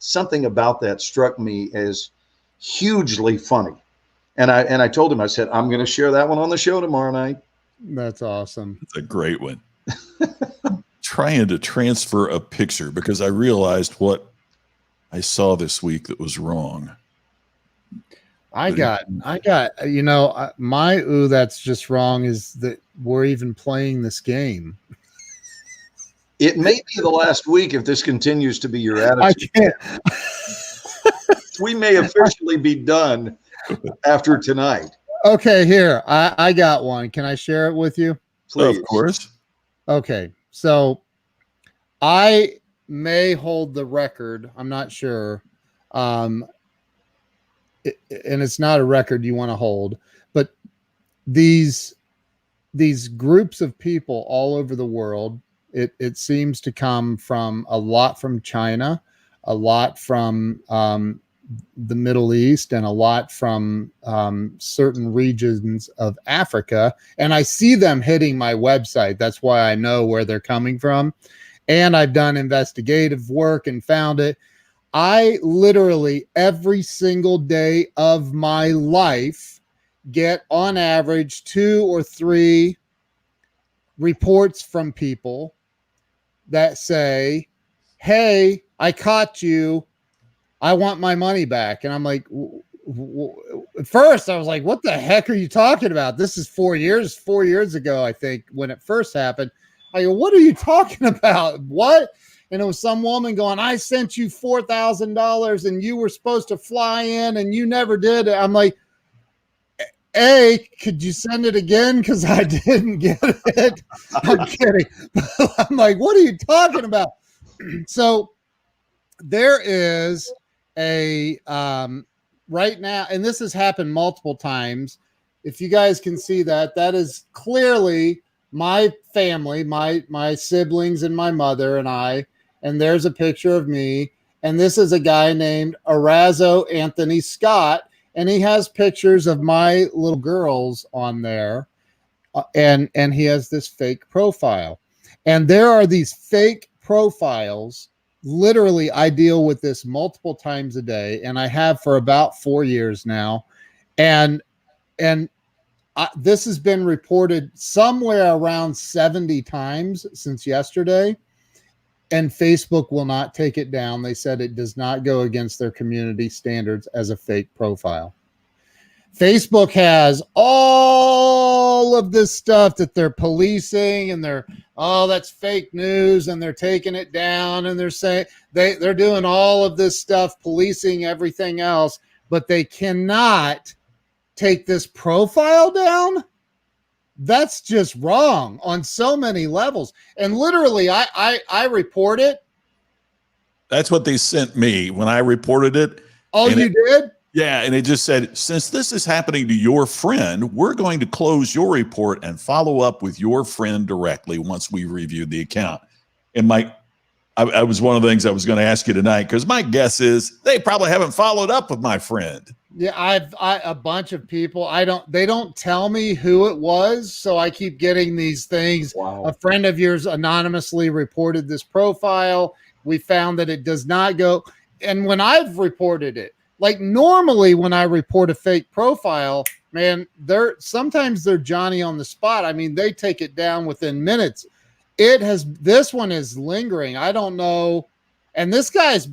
something about that struck me as hugely funny. And I told him, I said, I'm going to share that one on the show tomorrow night. That's awesome. It's a great one. Trying to transfer a picture because I realized what I saw this week that was wrong. I got, my ooh, that's just wrong is that we're even playing this game. It may be the last week if this continues to be your attitude. I can't. We may officially be done after tonight. Okay, here. I got one. Can I share it with you? Please. Of course. Okay, so I may hold the record. I'm not sure. And it's not a record you want to hold, but these groups of people all over the world, it seems to come from a lot from China, a lot from the Middle East, and a lot from certain regions of Africa. And I see them hitting my website. That's why I know where they're coming from. And I've done investigative work and found it. I literally every single day of my life get on average 2 or 3 reports from people that say, hey, I caught you. I want my money back. And I'm like, at first I was like, what the heck are you talking about? This is 4 years ago, I think, when it first happened. I go, what are you talking about? What? And it was some woman going, I sent you $4,000 and you were supposed to fly in and you never did it. I'm like, A, could you send it again? Because I didn't get it. I'm kidding. I'm like, what are you talking about? So there is a right now, and this has happened multiple times. If you guys can see that, that is clearly my family, my siblings and my mother and I. And there's a picture of me. And this is a guy named Arazo Anthony Scott. And he has pictures of my little girls on there. And he has this fake profile. And there are these fake profiles. Literally, I deal with this multiple times a day. And I have for about 4 years now. And this has been reported somewhere around 70 times since yesterday. And Facebook will not take it down. They said it does not go against their community standards as a fake profile. Facebook has all of this stuff that they're policing, and they're, oh, that's fake news, and they're taking it down, and they're saying they're doing all of this stuff, policing everything else, but they cannot take this profile down. That's just wrong on so many levels. And literally, I report it. That's what they sent me when I reported it. Oh, you did? Yeah, and it just said, since this is happening to your friend, we're going to close your report and follow up with your friend directly once we reviewed the account. And Mike, I was one of the things I was going to ask you tonight, because my guess is they probably haven't followed up with my friend. Yeah, a bunch of people. They don't tell me who it was, so I keep getting these things. Wow. A friend of yours anonymously reported this profile. We found that it does not go. And when I've reported it, like normally when I report a fake profile, man, sometimes they're Johnny on the spot. I mean, they take it down within minutes. This one is lingering. I don't know. And this guy's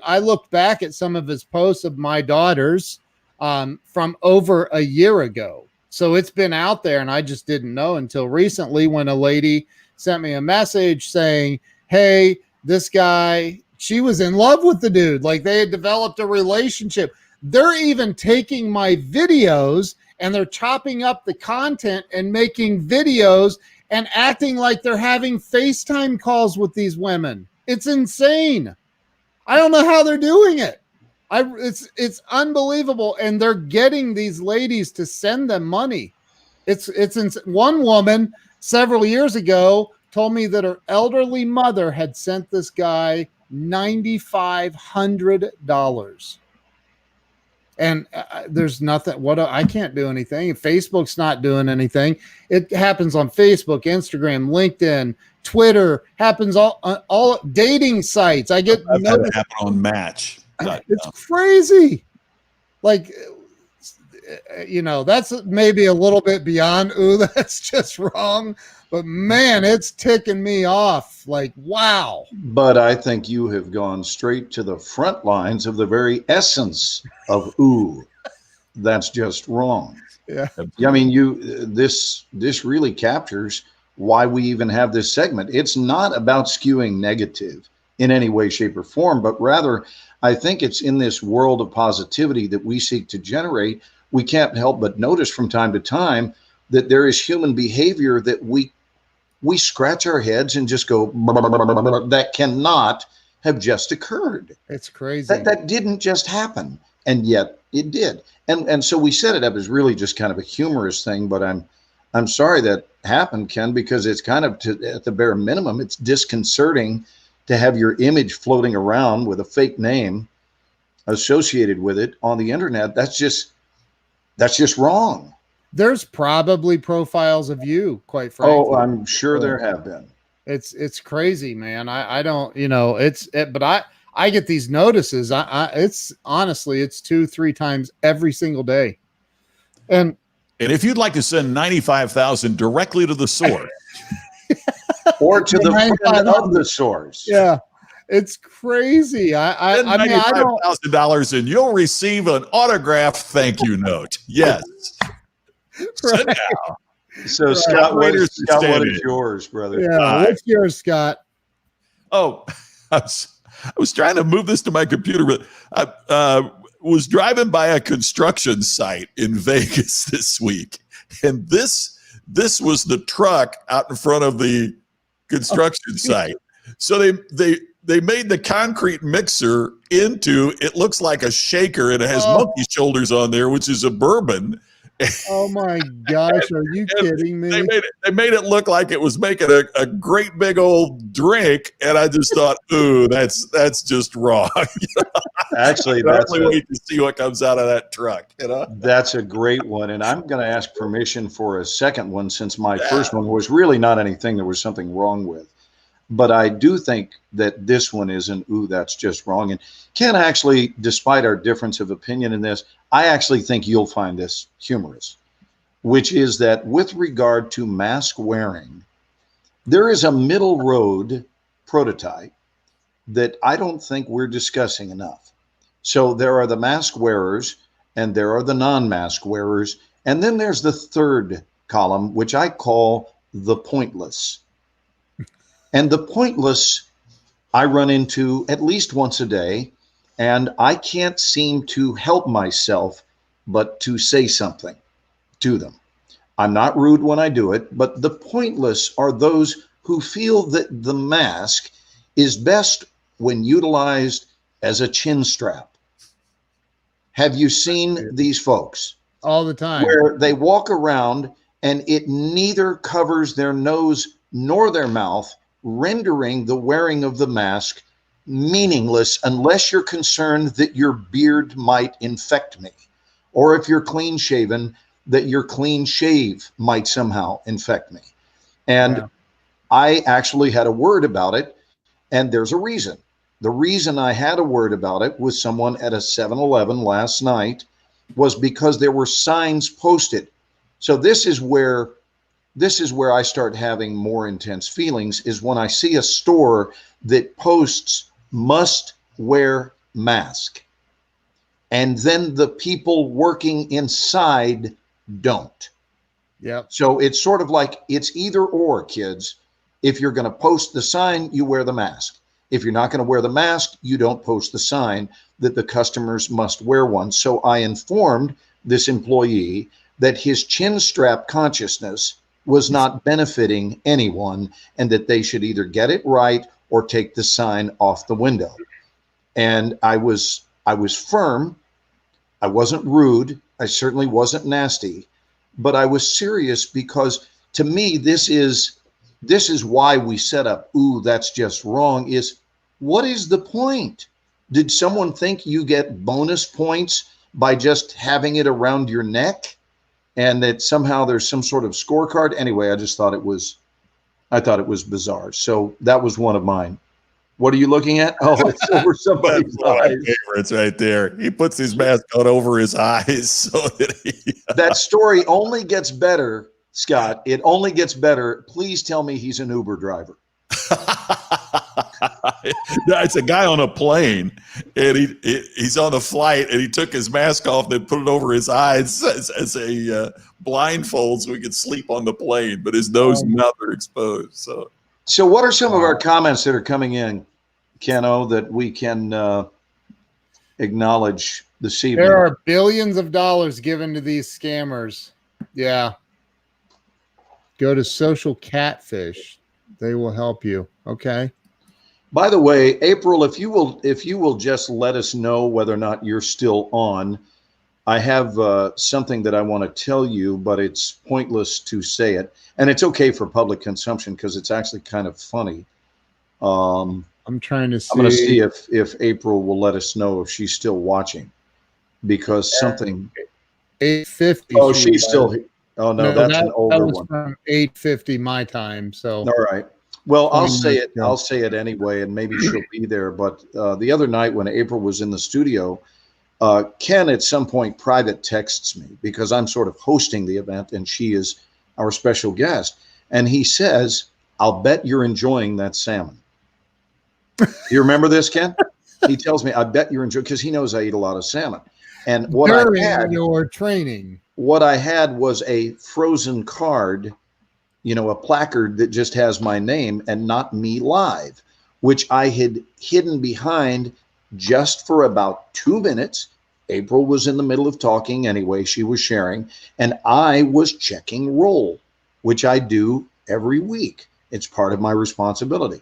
I looked back at some of his posts of my daughters from over a year ago. So it's been out there, and I just didn't know until recently when a lady sent me a message saying, hey, this guy, she was in love with the dude. Like they had developed a relationship. They're even taking my videos and they're chopping up the content and making videos and acting like they're having FaceTime calls with these women. It's insane. I don't know how they're doing it. It's unbelievable. And they're getting these ladies to send them money. One woman several years ago told me that her elderly mother had sent this guy $9,500. And there's nothing. I can't do anything. Facebook's not doing anything. It happens on Facebook, Instagram, LinkedIn, Twitter. Happens all dating sites. I get I've had it happen on Match. It's crazy. Like, that's maybe a little bit beyond. Ooh, that's just wrong. But man, it's ticking me off. Like, wow. But I think you have gone straight to the front lines of the very essence of ooh, that's just wrong. Yeah. I mean, this really captures why we even have this segment. It's not about skewing negative in any way, shape, or form, but rather, I think it's in this world of positivity that we seek to generate. We can't help but notice from time to time that there is human behavior that we scratch our heads and just go, that cannot have just occurred. It's crazy. That didn't just happen, and yet it did. And so we set it up as really just kind of a humorous thing, but I'm sorry that happened, Ken, because it's kind of, at the bare minimum, it's disconcerting to have your image floating around with a fake name associated with it on the internet. That's just wrong. There's probably profiles of you, quite frankly. Oh, I'm sure there have been. It's crazy, man. I don't, but I get these notices. It's honestly, it's 2-3 times every single day. And if you'd like to send 95,000 directly to the source, or to the friend of the source, yeah, it's crazy. I mean, $95,000 and you'll receive an autographed thank you note. Yes. Right. So right. Scott, what is yours, brother? Yeah, what's yours, Scott? Oh, I was trying to move this to my computer, but I was driving by a construction site in Vegas this week, and this was the truck out in front of the construction site. So they made the concrete mixer into, it looks like a shaker, and it has monkey shoulders on there, which is a bourbon. Oh my gosh, are you kidding me? They made it look like it was making a great big old drink, and I just thought, ooh, that's just wrong. Actually, that's wait to see what comes out of that truck. That's a great one, and I'm going to ask permission for a second one, since my first one was really not anything there was something wrong with. But I do think that this one is an ooh, that's just wrong. And Ken, actually, despite our difference of opinion in this, I actually think you'll find this humorous, which is that with regard to mask wearing, there is a middle road prototype that I don't think we're discussing enough. So there are the mask wearers and there are the non-mask wearers. And then there's the third column, which I call the pointless. And the pointless I run into at least once a day, and I can't seem to help myself but to say something to them. I'm not rude when I do it, but the pointless are those who feel that the mask is best when utilized as a chin strap. Have you seen these folks? All the time. Where they walk around and it neither covers their nose nor their mouth, rendering the wearing of the mask meaningless unless you're concerned that your beard might infect me, or if you're clean shaven, that your clean shave might somehow infect me. And I actually had a word about it, and there's a reason. The reason I had a word about it with someone at a 7-Eleven last night was because there were signs posted. So this is where I start having more intense feelings, is when I see a store that posts must wear mask, and then the people working inside don't. Yep. So it's sort of like it's either or, kids. If you're going to post the sign, you wear the mask. If you're not going to wear the mask, you don't post the sign that the customers must wear one. So I informed this employee that his chin strap consciousness was not benefiting anyone, and that they should either get it right or take the sign off the window. And I was firm. I wasn't rude. I certainly wasn't nasty, but I was serious, because to me, this is why we set up, ooh, that's just wrong, is what is the point? Did someone think you get bonus points by just having it around your neck, and that somehow there's some sort of scorecard? Anyway, I thought it was bizarre. So that was one of mine. What are you looking at? Oh, it's over somebody's eyes. Favorites right there. He puts his mask on over his eyes so that he. That story only gets better, Scott. It only gets better. Please tell me he's an Uber driver. It's a guy on a plane, and he's on the flight, and he took his mask off and then put it over his eyes as a blindfold so he could sleep on the plane, but his nose and mouth are exposed. So what are some of our comments that are coming in, Keno, that we can acknowledge this evening? There are billions of dollars given to these scammers. Yeah. Go to Social Catfish. They will help you. Okay. By the way, April, if you will just let us know whether or not you're still on. I have something that I want to tell you, but it's pointless to say it, and it's okay for public consumption because it's actually kind of funny. I'm trying to see. I'm going to see if April will let us know if she's still watching, because something. 8:50. Oh, she's still. Oh no, that's an older one. From 8:50 my time. So. All right. Well, I'll say it. I'll say it anyway, and maybe she'll be there. But the other night when April was in the studio, Ken at some point private texts me, because I'm sort of hosting the event and she is our special guest. And he says, "I'll bet you're enjoying that salmon." You remember this, Ken? He tells me, "I bet you're enjoying," because he knows I eat a lot of salmon. And what during I had, your training, what I had was a frozen card, a placard that just has my name and not me live, which I had hidden behind just for about 2 minutes. April was in the middle of talking anyway. She was sharing, and I was checking roll, which I do every week. It's part of my responsibility.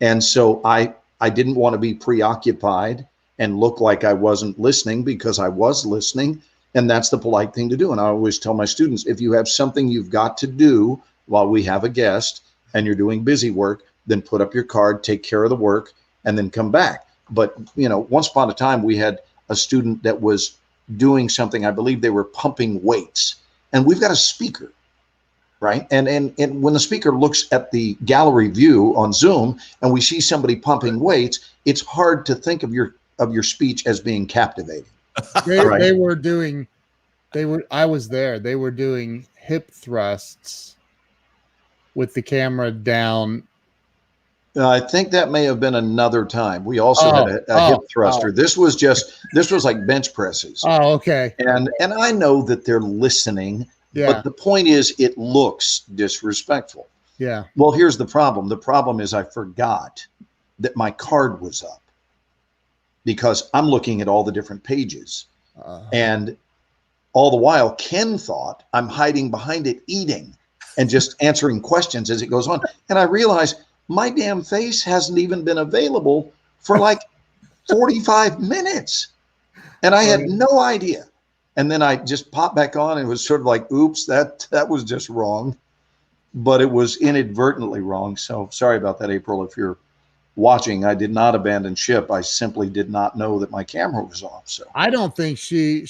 And so I didn't want to be preoccupied and look like I wasn't listening, because I was listening, and that's the polite thing to do. And I always tell my students, if you have something you've got to do while we have a guest and you're doing busy work, then put up your card, take care of the work, and then come back. But, once upon a time, we had a student that was doing something. I believe they were pumping weights, and we've got a speaker, right? And when the speaker looks at the gallery view on Zoom and we see somebody pumping weights, it's hard to think of your speech as being captivating. They were doing hip thrusts with the camera down. I think that may have been another time. We also had a hip thruster. This was like bench presses. Oh, okay. And I know that they're listening, but the point is it looks disrespectful. Yeah. Well, here's the problem. The problem is I forgot that my card was up, because I'm looking at all the different pages. And all the while, Ken thought I'm hiding behind it eating and just answering questions as it goes on. And I realized my damn face hasn't even been available for like 45 minutes. And I had no idea. And then I just popped back on and it was sort of like, oops, that was just wrong. But it was inadvertently wrong. So sorry about that, April. If you're watching, I did not abandon ship. I simply did not know that my camera was off. So I don't think she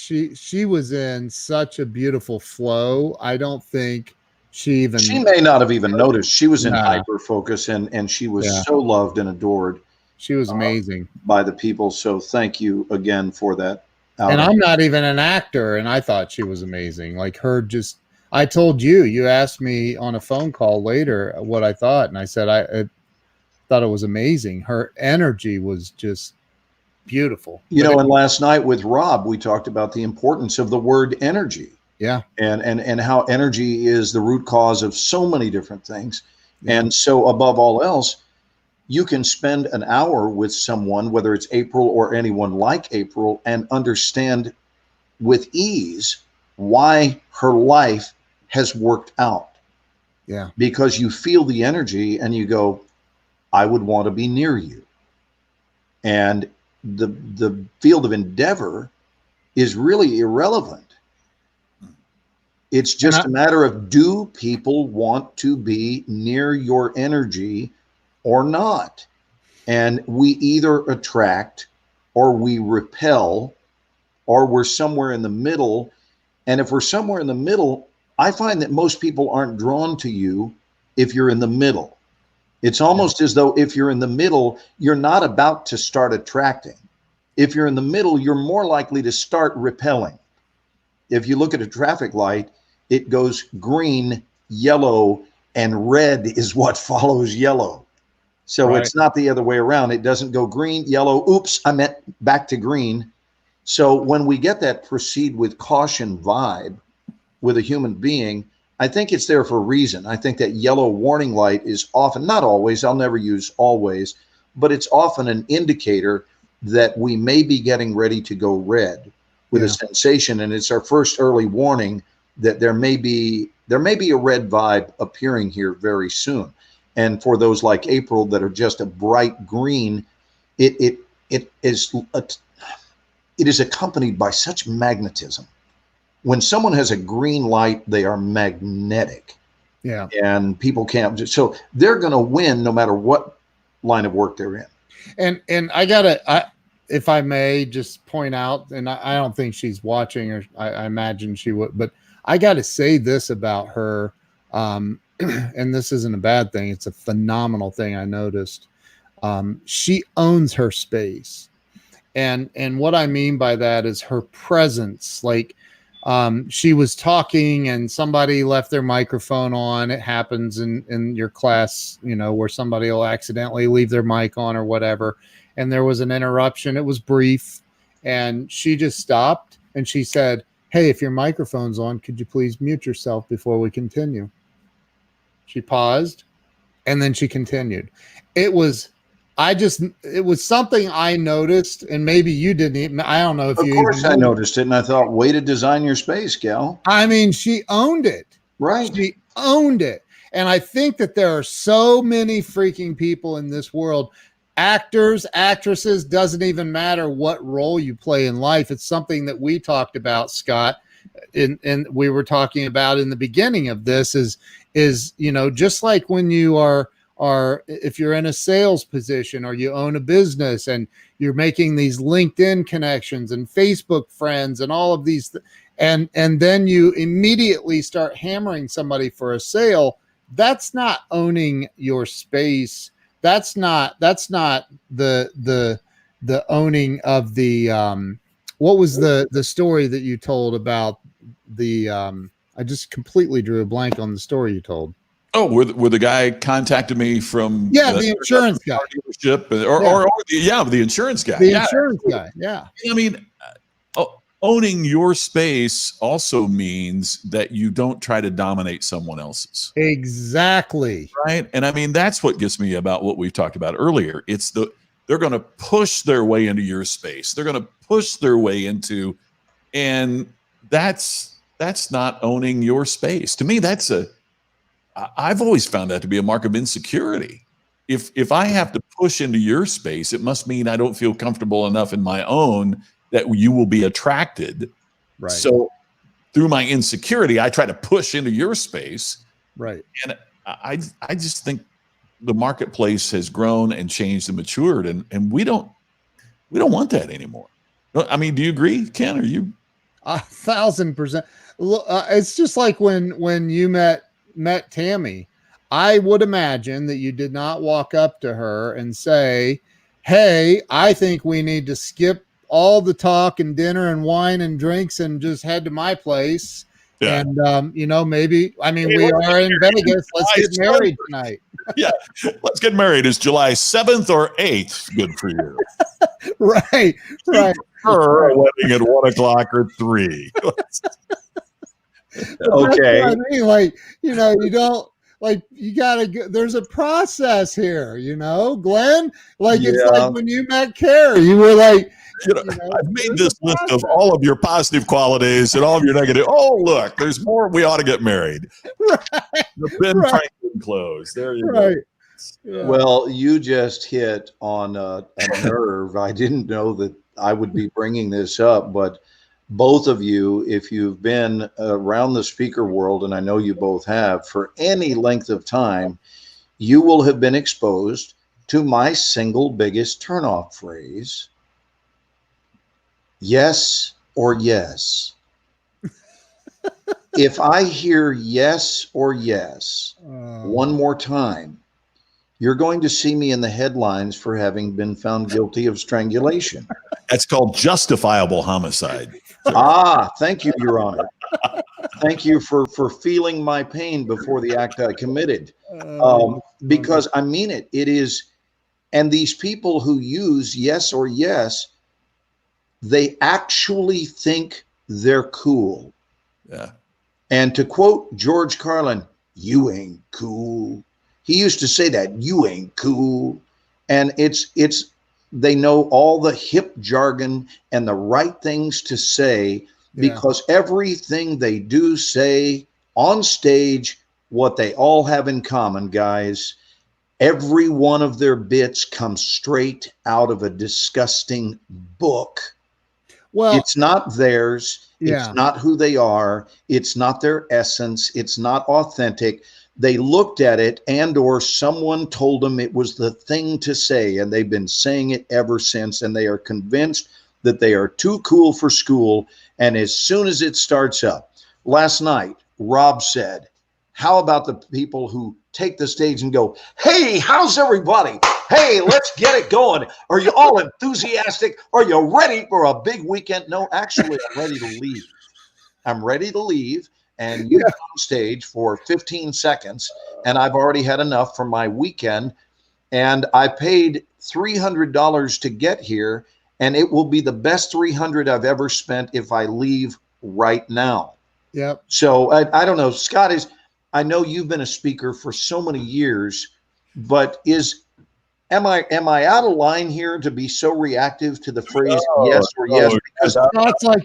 was in such a beautiful flow. I don't think she may not have even noticed. She was in Nah. hyper focus and she was so loved and adored. She was amazing by the people. So thank you again for that. And I'm not even an actor, and I thought she was amazing. Like her, just I told you asked me on a phone call later what I thought, and I said I thought it was amazing. Her energy was just beautiful. You know, and last night with Rob, we talked about the importance of the word energy. Yeah. And how energy is the root cause of so many different things. Yeah. And so above all else, you can spend an hour with someone, whether it's April or anyone like April, and understand with ease why her life has worked out. Yeah. Because you feel the energy and you go, I would want to be near you. And the field of endeavor is really irrelevant. It's just a matter of, do people want to be near your energy or not? And we either attract or we repel, or we're somewhere in the middle. And if we're somewhere in the middle, I find that most people aren't drawn to you if you're in the middle. It's almost as though if you're in the middle, you're not about to start attracting. If you're in the middle, you're more likely to start repelling. If you look at a traffic light, it goes green, yellow, and red is what follows yellow. So It's not the other way around. It doesn't go green, yellow, oops, I meant back to green. So when we get that proceed with caution vibe with a human being, I think it's there for a reason. I think that yellow warning light is often, not always, I'll never use always, but it's often an indicator that we may be getting ready to go red with a sensation. And it's our first early warning that there may be a red vibe appearing here very soon. And for those like April that are just a bright green, it is accompanied by such magnetism. When someone has a green light, they are magnetic. Yeah. And people can't, so they're going to win no matter what line of work they're in. And I gotta, if I may just point out, and I don't think she's watching, or I imagine she would, but I got to say this about her. And this isn't a bad thing. It's a phenomenal thing I noticed. She owns her space. And what I mean by that is her presence. Like, she was talking and somebody left their microphone on. It happens in your class, you know, where somebody will accidentally leave their mic on or whatever. And there was an interruption. It was brief. And she just stopped and she said, "Hey, if your microphone's on, could you please mute yourself before we continue?" She paused and then she continued. It was something I noticed, and maybe you didn't even, I don't know if you. Of course I noticed it, and I thought, way to design your space, gal. I mean, she owned it. Right. She owned it. And I think that there are so many freaking people in this world, actors, actresses, doesn't even matter what role you play in life. It's something that we talked about, Scott, and we were talking about in the beginning of this is, you know, just like when you are if you're in a sales position or you own a business and you're making these LinkedIn connections and Facebook friends and all of these, and then you immediately start hammering somebody for a sale, that's not owning your space. That's not the owning of the, what was the story that you told about the, I just completely drew a blank on the story you told. Oh, where the guy contacted me from the insurance guy, dealership, or the insurance guy, the insurance guy. Yeah, I mean, owning your space also means that you don't try to dominate someone else's. Exactly. Right, and I mean that's what gets me about what we've talked about earlier. It's they're going to push their way into your space. They're going to push their way into, and that's not owning your space. To me, I've always found that to be a mark of insecurity. If I have to push into your space, it must mean I don't feel comfortable enough in my own, that you will be attracted. Right. So through my insecurity, I try to push into your space. Right. And I just think the marketplace has grown and changed and matured, and we don't want that anymore. I mean, do you agree, Ken? Are you 1,000%? Look, it's just like when you met Tammy. I would imagine that you did not walk up to her and say, "Hey, I think we need to skip all the talk and dinner and wine and drinks and just head to my place." Yeah. And maybe, I mean, we are in Vegas. Let's get married tonight. Yeah, let's get married. Is July 7th or 8th good for you? Right. Or a wedding at 1 o'clock or 3. Okay. I mean, like, you don't, like, you gotta there's a process here, Glenn. Like, it's like when you met Carrie, you were like, I've made this list of all of your positive qualities and all of your negative. Oh, look, there's more. We ought to get married. Right. The Ben Franklin close. There you Right. go. Yeah. Well, you just hit on a nerve. I didn't know that I would be bringing this up, but both of you, if you've been around the speaker world, and I know you both have, for any length of time, you will have been exposed to my single biggest turnoff phrase: yes or yes. If I hear yes or yes one more time, you're going to see me in the headlines for having been found guilty of strangulation. That's called justifiable homicide. Thank you, Your Honor. Thank you for feeling my pain before the act I committed. Because I mean it. It is, and these people who use yes or yes, they actually think they're cool. Yeah. And to quote George Carlin, "You ain't cool." He used to say that, "You ain't cool." And they know all the hip jargon and the right things to say, because everything they do say on stage, what they all have in common, guys, every one of their bits comes straight out of a disgusting book. Well, it's not theirs. Yeah. It's not who they are. It's not their essence. It's not authentic. They looked at it, and or someone told them it was the thing to say, and they've been saying it ever since, and they are convinced that they are too cool for school. And as soon as it starts up, last night, Rob said, how about the people who take the stage and go, "Hey, how's everybody? Hey, let's get it going. Are you all enthusiastic? Are you ready for a big weekend?" No, actually, I'm ready to leave. I'm ready to leave. And you get on stage for 15 seconds, and I've already had enough for my weekend. And I paid $300 to get here, and it will be the best $300 I've ever spent if I leave right now. Yep. So I don't know, Scott, I know you've been a speaker for so many years, but am I out of line here to be so reactive to the phrase yes or yes? Because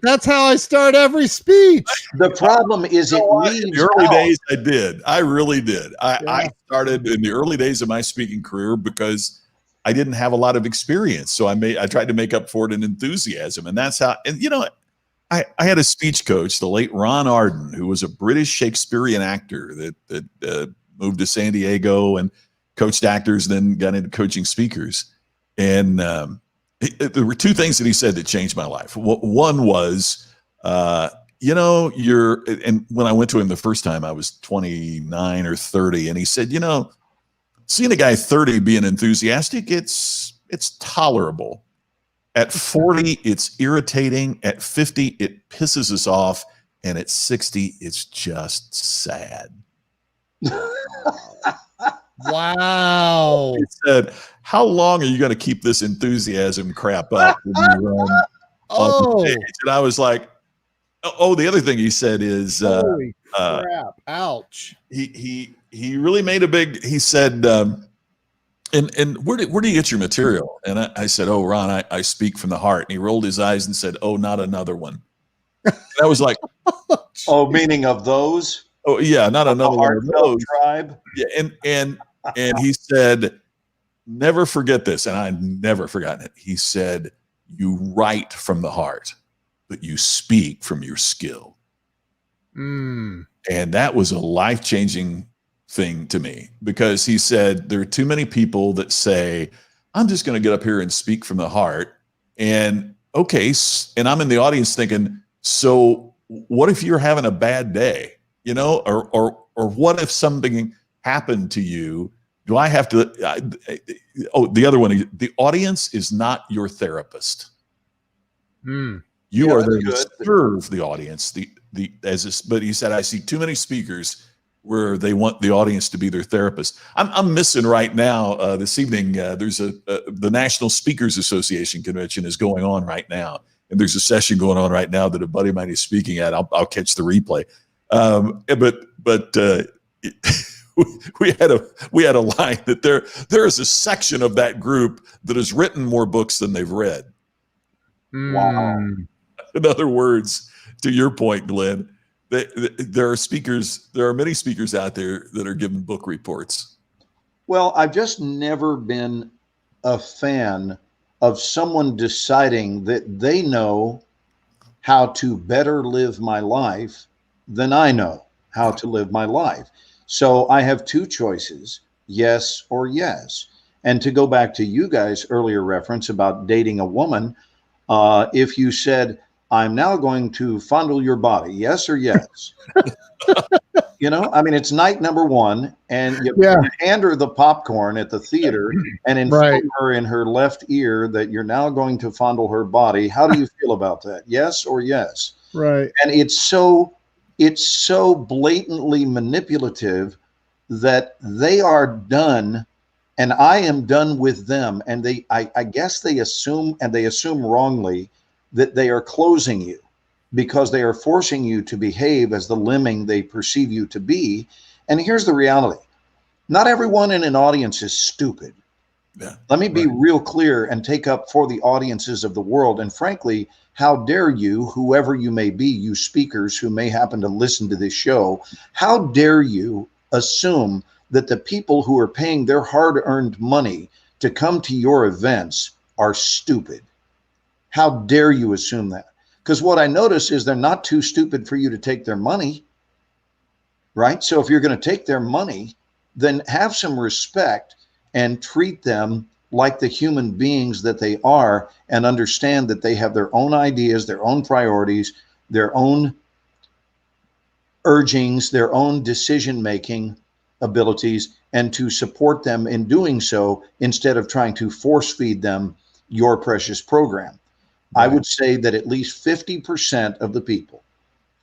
that's how I start every speech. The problem is it leaves in the early out. days. I did. I really did. I started in the early days of my speaking career because I didn't have a lot of experience. So I tried to make up for it in enthusiasm. And that's how, and I had a speech coach, the late Ron Arden, who was a British Shakespearean actor that moved to San Diego and coached actors, then got into coaching speakers. And there were two things that he said that changed my life. One was, and when I went to him the first time, I was 29 or 30. And he said, seeing a guy 30 being enthusiastic, it's tolerable. At 40, it's irritating. At 50, it pisses us off. And at 60, it's just sad. Wow. He said, how long are you going to keep this enthusiasm crap up when you run on stage? And I was like, the other thing he said is, holy crap, ouch. He really made he said, and where do you get your material? And I said, "Oh, Ron, I speak from the heart." And he rolled his eyes and said, "Oh, not another one." And I was like, "Oh, meaning of those?" Oh, yeah, not another one of those. Tribe. Yeah, and he said, "Never forget this," and I've never forgotten it. He said, you write from the heart, but you speak from your skill. Mm. And that was a life-changing thing to me, because he said there are too many people that say, I'm just going to get up here and speak from the heart. And okay, and I'm in the audience thinking, so what if you're having a bad day, you know, or what if something happened to you? Do I have to? The other one, the audience is not your therapist. Mm. You Yeah, are there that's to good. serve the audience. But he said, I see too many speakers where they want the audience to be their therapist. I'm missing right now. This evening, there's the National Speakers Association convention is going on right now, and there's a session going on right now that a buddy of mine is speaking at. I'll catch the replay. But we had a line that there is a section of that group that has written more books than they've read. Wow. In other words, to your point, Glenn, there are many speakers out there that are giving book reports. Well, I've just never been a fan of someone deciding that they know how to better live my life than I know how to live my life. So I have two choices, yes or yes. And to go back to you guys' earlier reference about dating a woman, if you said, I'm now going to fondle your body, yes or yes? You know, I mean, it's night number one, and you hand her the popcorn at the theater and inform her in her left ear that you're now going to fondle her body. How do you feel about that? Yes or yes? Right. And it's so blatantly manipulative that they are done, and I am done with them. And I guess they assume, and they assume wrongly, that they are closing you because they are forcing you to behave as the lemming they perceive you to be. And here's the reality. Not everyone in an audience is stupid. Yeah. Let me be real clear and take up for the audiences of the world. And frankly, how dare you, whoever you may be, you speakers who may happen to listen to this show, how dare you assume that the people who are paying their hard-earned money to come to your events are stupid? How dare you assume that? Because what I notice is they're not too stupid for you to take their money, right? So if you're going to take their money, then have some respect and treat them like the human beings that they are, and understand that they have their own ideas, their own priorities, their own urgings, their own decision-making abilities, and to support them in doing so instead of trying to force feed them your precious program. I would say that at least 50% of the people,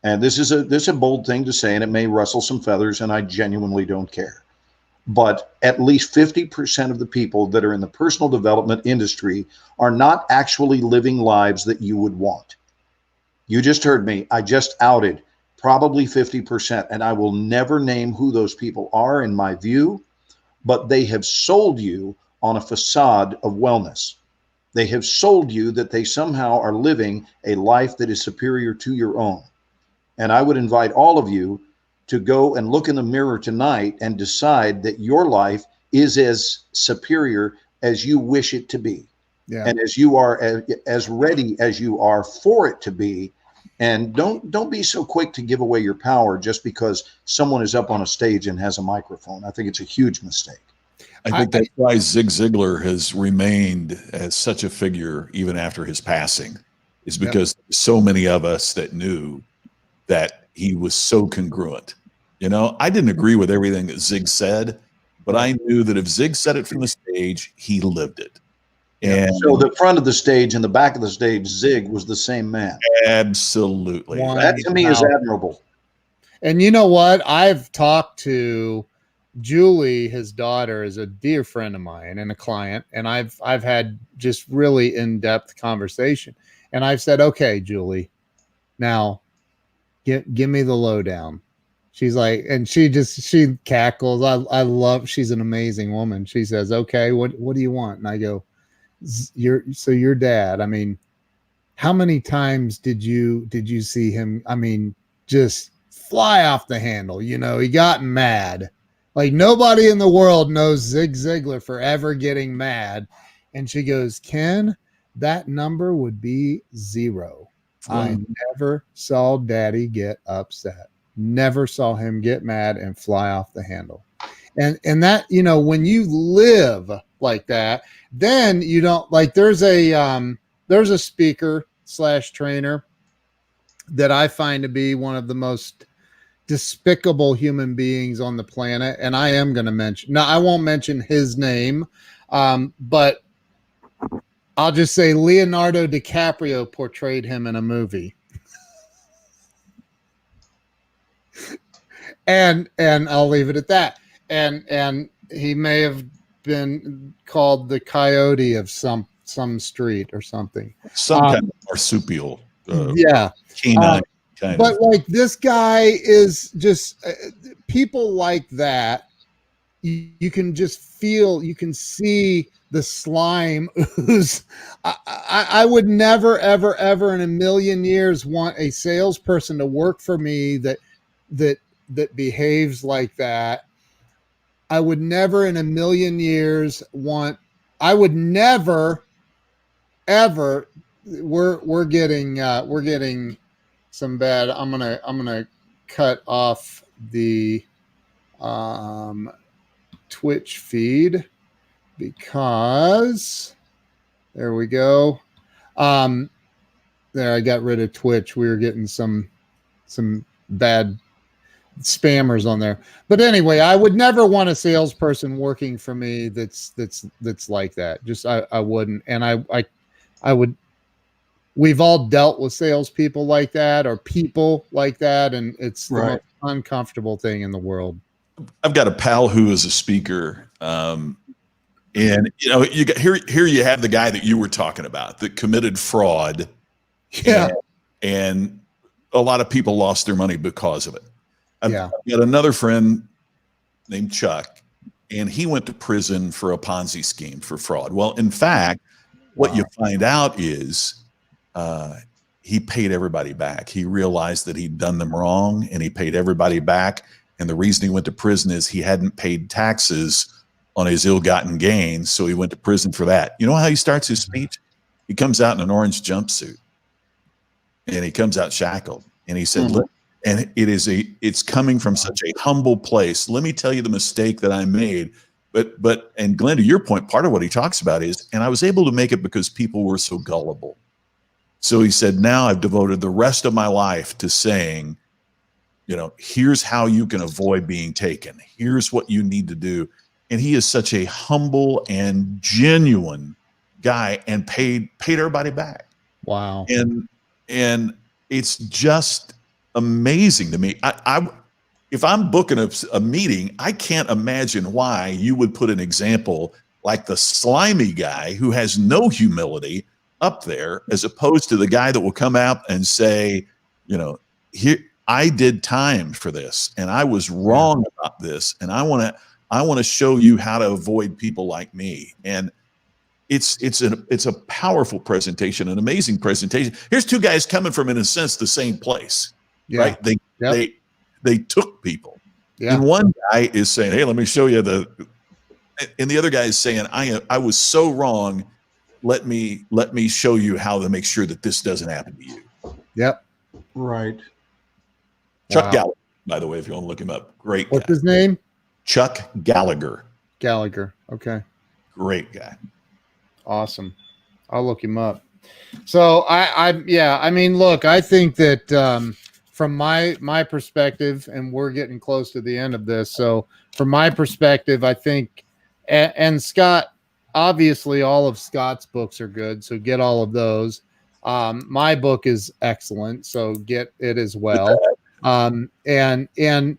and this is a bold thing to say, and it may rustle some feathers, and I genuinely don't care, but at least 50% of the people that are in the personal development industry are not actually living lives that you would want. You just heard me. I just outed probably 50%, and I will never name who those people are in my view, but they have sold you on a facade of wellness. They have sold you that they somehow are living a life that is superior to your own. And I would invite all of you to go and look in the mirror tonight and decide that your life is as superior as you wish it to be. Yeah. And as you are as ready as you are for it to be. And don't be so quick to give away your power just because someone is up on a stage and has a microphone. I think it's a huge mistake. I think that's why Zig Ziglar has remained as such a figure even after his passing, is because so many of us that knew that he was so congruent. You know, I didn't agree with everything that Zig said, but I knew that if Zig said it from the stage, he lived it. And so the front of the stage and the back of the stage, Zig was the same man. Absolutely. That to me is admirable. And you know what? I've talked to Julie, his daughter, is a dear friend of mine and a client, and I've had just really in-depth conversation. And I've said, okay, Julie, now give me the lowdown. She's like, and she cackles. I love, she's an amazing woman. She says, okay, what do you want? And I go, your dad, I mean, how many times did you see him? I mean, just fly off the handle, you know, he got mad. Like nobody in the world knows Zig Ziglar for ever getting mad. And she goes, Ken, that number would be 0. Wow. I never saw Daddy get upset. Never saw him get mad and fly off the handle. And that, you know, when you live like that, then you don't like, there's a speaker / trainer that I find to be one of the most despicable human beings on the planet. And I am going to mention, now I won't mention his name, but I'll just say Leonardo DiCaprio portrayed him in a movie. and I'll leave it at that. And he may have been called the coyote of some street or something. Some kind of marsupial. Yeah. Canine kind But of. like this guy is just people like that. You can just feel, you can see the slime ooze. I would never, ever, ever in a million years want a salesperson to work for me that behaves like that. I would never in a million years I would never, ever, we're getting some bad. I'm gonna cut off the Twitch feed because there we go. There, I got rid of Twitch. We were getting some bad spammers on there. But anyway, I would never want a salesperson working for me that's like that. Just I wouldn't. And I would. We've all dealt with salespeople like that or people like that, and it's the most uncomfortable thing in the world. I've got a pal who is a speaker, and you know, you got here you have the guy that you were talking about that committed fraud. Yeah. And a lot of people lost their money because of it. I've Yeah. got another friend named Chuck, and he went to prison for a Ponzi scheme for fraud. Well, in fact, what you find out is he paid everybody back. He realized that he'd done them wrong, and he paid everybody back. And the reason he went to prison is he hadn't paid taxes on his ill-gotten gains, so he went to prison for that. You know how he starts his speech? He comes out in an orange jumpsuit, and he comes out shackled, and he said, "Look, and it's coming from such a humble place. Let me tell you the mistake that I made." But and Glenn, to your point, part of what he talks about is, and I was able to make it because people were so gullible. So he said, now I've devoted the rest of my life to saying, you know, here's how you can avoid being taken. Here's what you need to do. And he is such a humble and genuine guy, and paid everybody back. Wow. And it's just amazing to me. If I'm booking a meeting, I can't imagine why you would put an example like the slimy guy who has no humility up there, as opposed to the guy that will come out and say, you know, here, I did time for this, and I was wrong about this, and I want to show you how to avoid people like me. And it's a powerful presentation, an amazing presentation. Here's two guys coming from, in a sense, the same place, right? They took people. Yeah. And one guy is saying, "Hey, let me show you and the other guy is saying, I was so wrong. Let me show you how to make sure that this doesn't happen to you." Yep. Right. Chuck Gallagher, by the way, if you want to look him up. Great guy. What's his name? Chuck Gallagher. Gallagher. Okay. Great guy. Awesome. I'll look him up. So I mean, look, I think that from my perspective, and we're getting close to the end of this. So from my perspective, I think, and Scott, obviously all of Scott's books are good. So get all of those. My book is excellent. So get it as well. And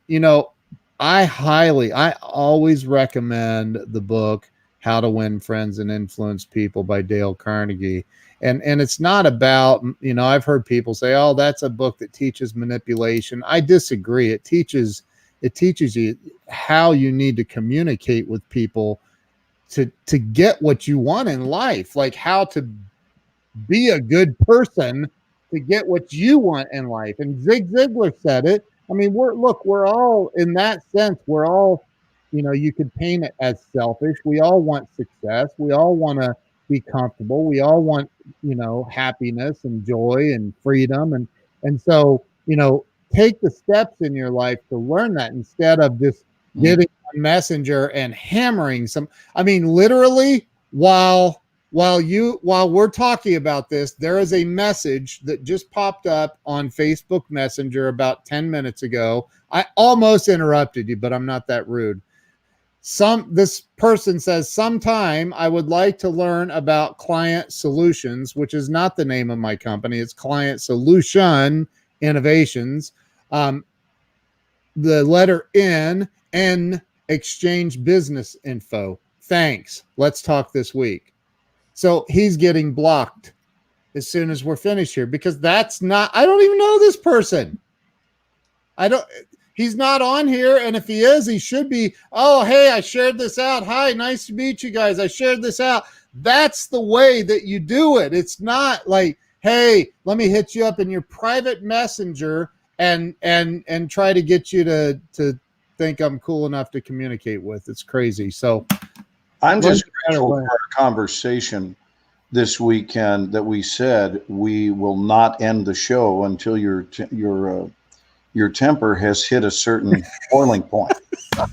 you know, I always recommend the book How to Win Friends and Influence People by Dale Carnegie. And it's not about, you know, I've heard people say, "Oh, that's a book that teaches manipulation." I disagree. It teaches you how you need to communicate with people to get what you want in life, like how to be a good person to get what you want in life. And Zig Ziglar said it. I mean, we're all, in that sense, we're all, you know, you could paint it as selfish. We all want success. We all want to be comfortable. We all want, happiness and joy and freedom. And so, take the steps in your life to learn that instead of just getting on Messenger and hammering some. I mean, literally, while we're talking about this, there is a message that just popped up on Facebook Messenger about 10 minutes ago. I almost interrupted you, but I'm not that rude. This person says, sometime I would like to learn about Client Solutions, which is not the name of my company. It's Client Solution Innovations. The letter N, exchange business info. Thanks. Let's talk this week. So he's getting blocked as soon as we're finished here, because I don't even know this person. He's not on here. And if he is, he should be, oh, hey, I shared this out. Hi, nice to meet you guys. I shared this out. That's the way that you do it. It's not like, hey, let me hit you up in your private messenger and try to get you to think I'm cool enough to communicate with. It's crazy. So I'm just grateful for our conversation this weekend that we said we will not end the show until your temper has hit a certain boiling point. And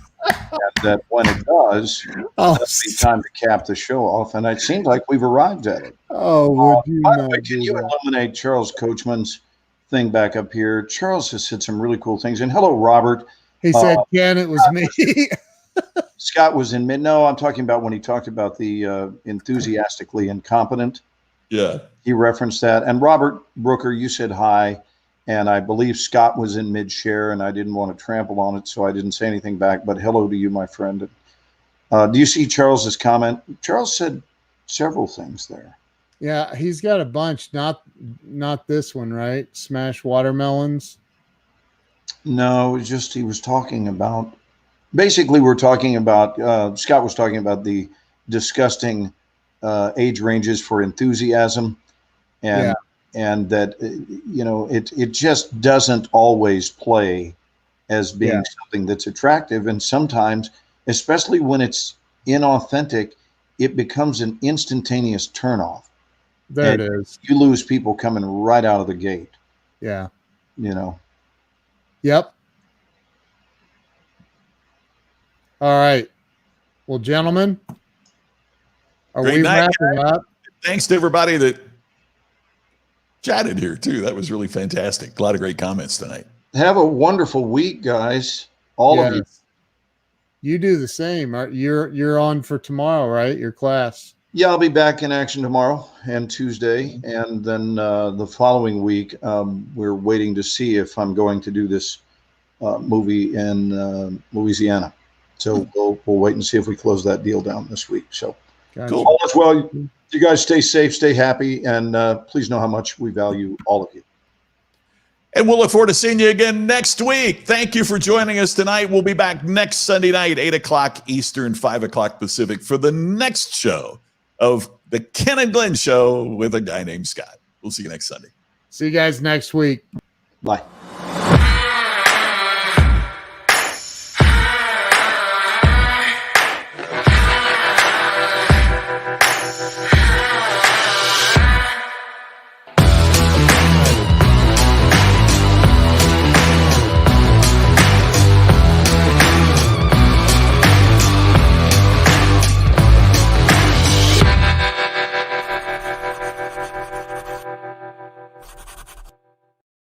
that when it does, it'll be time to cap the show off. And it seems like we've arrived at it. Oh, would you by the not way, can you eliminate Charles Coachman's thing back up here? Charles has said some really cool things. And hello, Robert. He said, Ken, it was me. Scott was in mid. No, I'm talking about when he talked about the enthusiastically incompetent. Yeah. He referenced that. And Robert Brooker, you said hi. And I believe Scott was in mid-share, and I didn't want to trample on it, so I didn't say anything back. But hello to you, my friend. Do you see Charles's comment? Charles said several things there. Yeah, he's got a bunch. Not this one, right? Smash watermelons. No, it was just he was talking about. Basically, we're talking about. Scott was talking about the disgusting age ranges for enthusiasm, and that it just doesn't always play as being something that's attractive, and sometimes, especially when it's inauthentic, it becomes an instantaneous turnoff. There it is. You lose people coming right out of the gate. Yeah. Yep. All right. Well, gentlemen, are we wrapping up? Thanks to everybody that chatted here too. That was really fantastic. A lot of great comments tonight. Have a wonderful week, guys. All of you. You do the same. You're on for tomorrow, right? Your class. Yeah, I'll be back in action tomorrow and Tuesday, and then the following week, we're waiting to see if I'm going to do this movie in Louisiana. So we'll wait and see if we close that deal down this week. So cool. All is well. You guys stay safe, stay happy, and please know how much we value all of you. And we'll look forward to seeing you again next week. Thank you for joining us tonight. We'll be back next Sunday night, 8 o'clock Eastern, 5 o'clock Pacific, for the next show of the Ken and Glenn Show with a guy named Scott. We'll see you next Sunday. See you guys next week. Bye.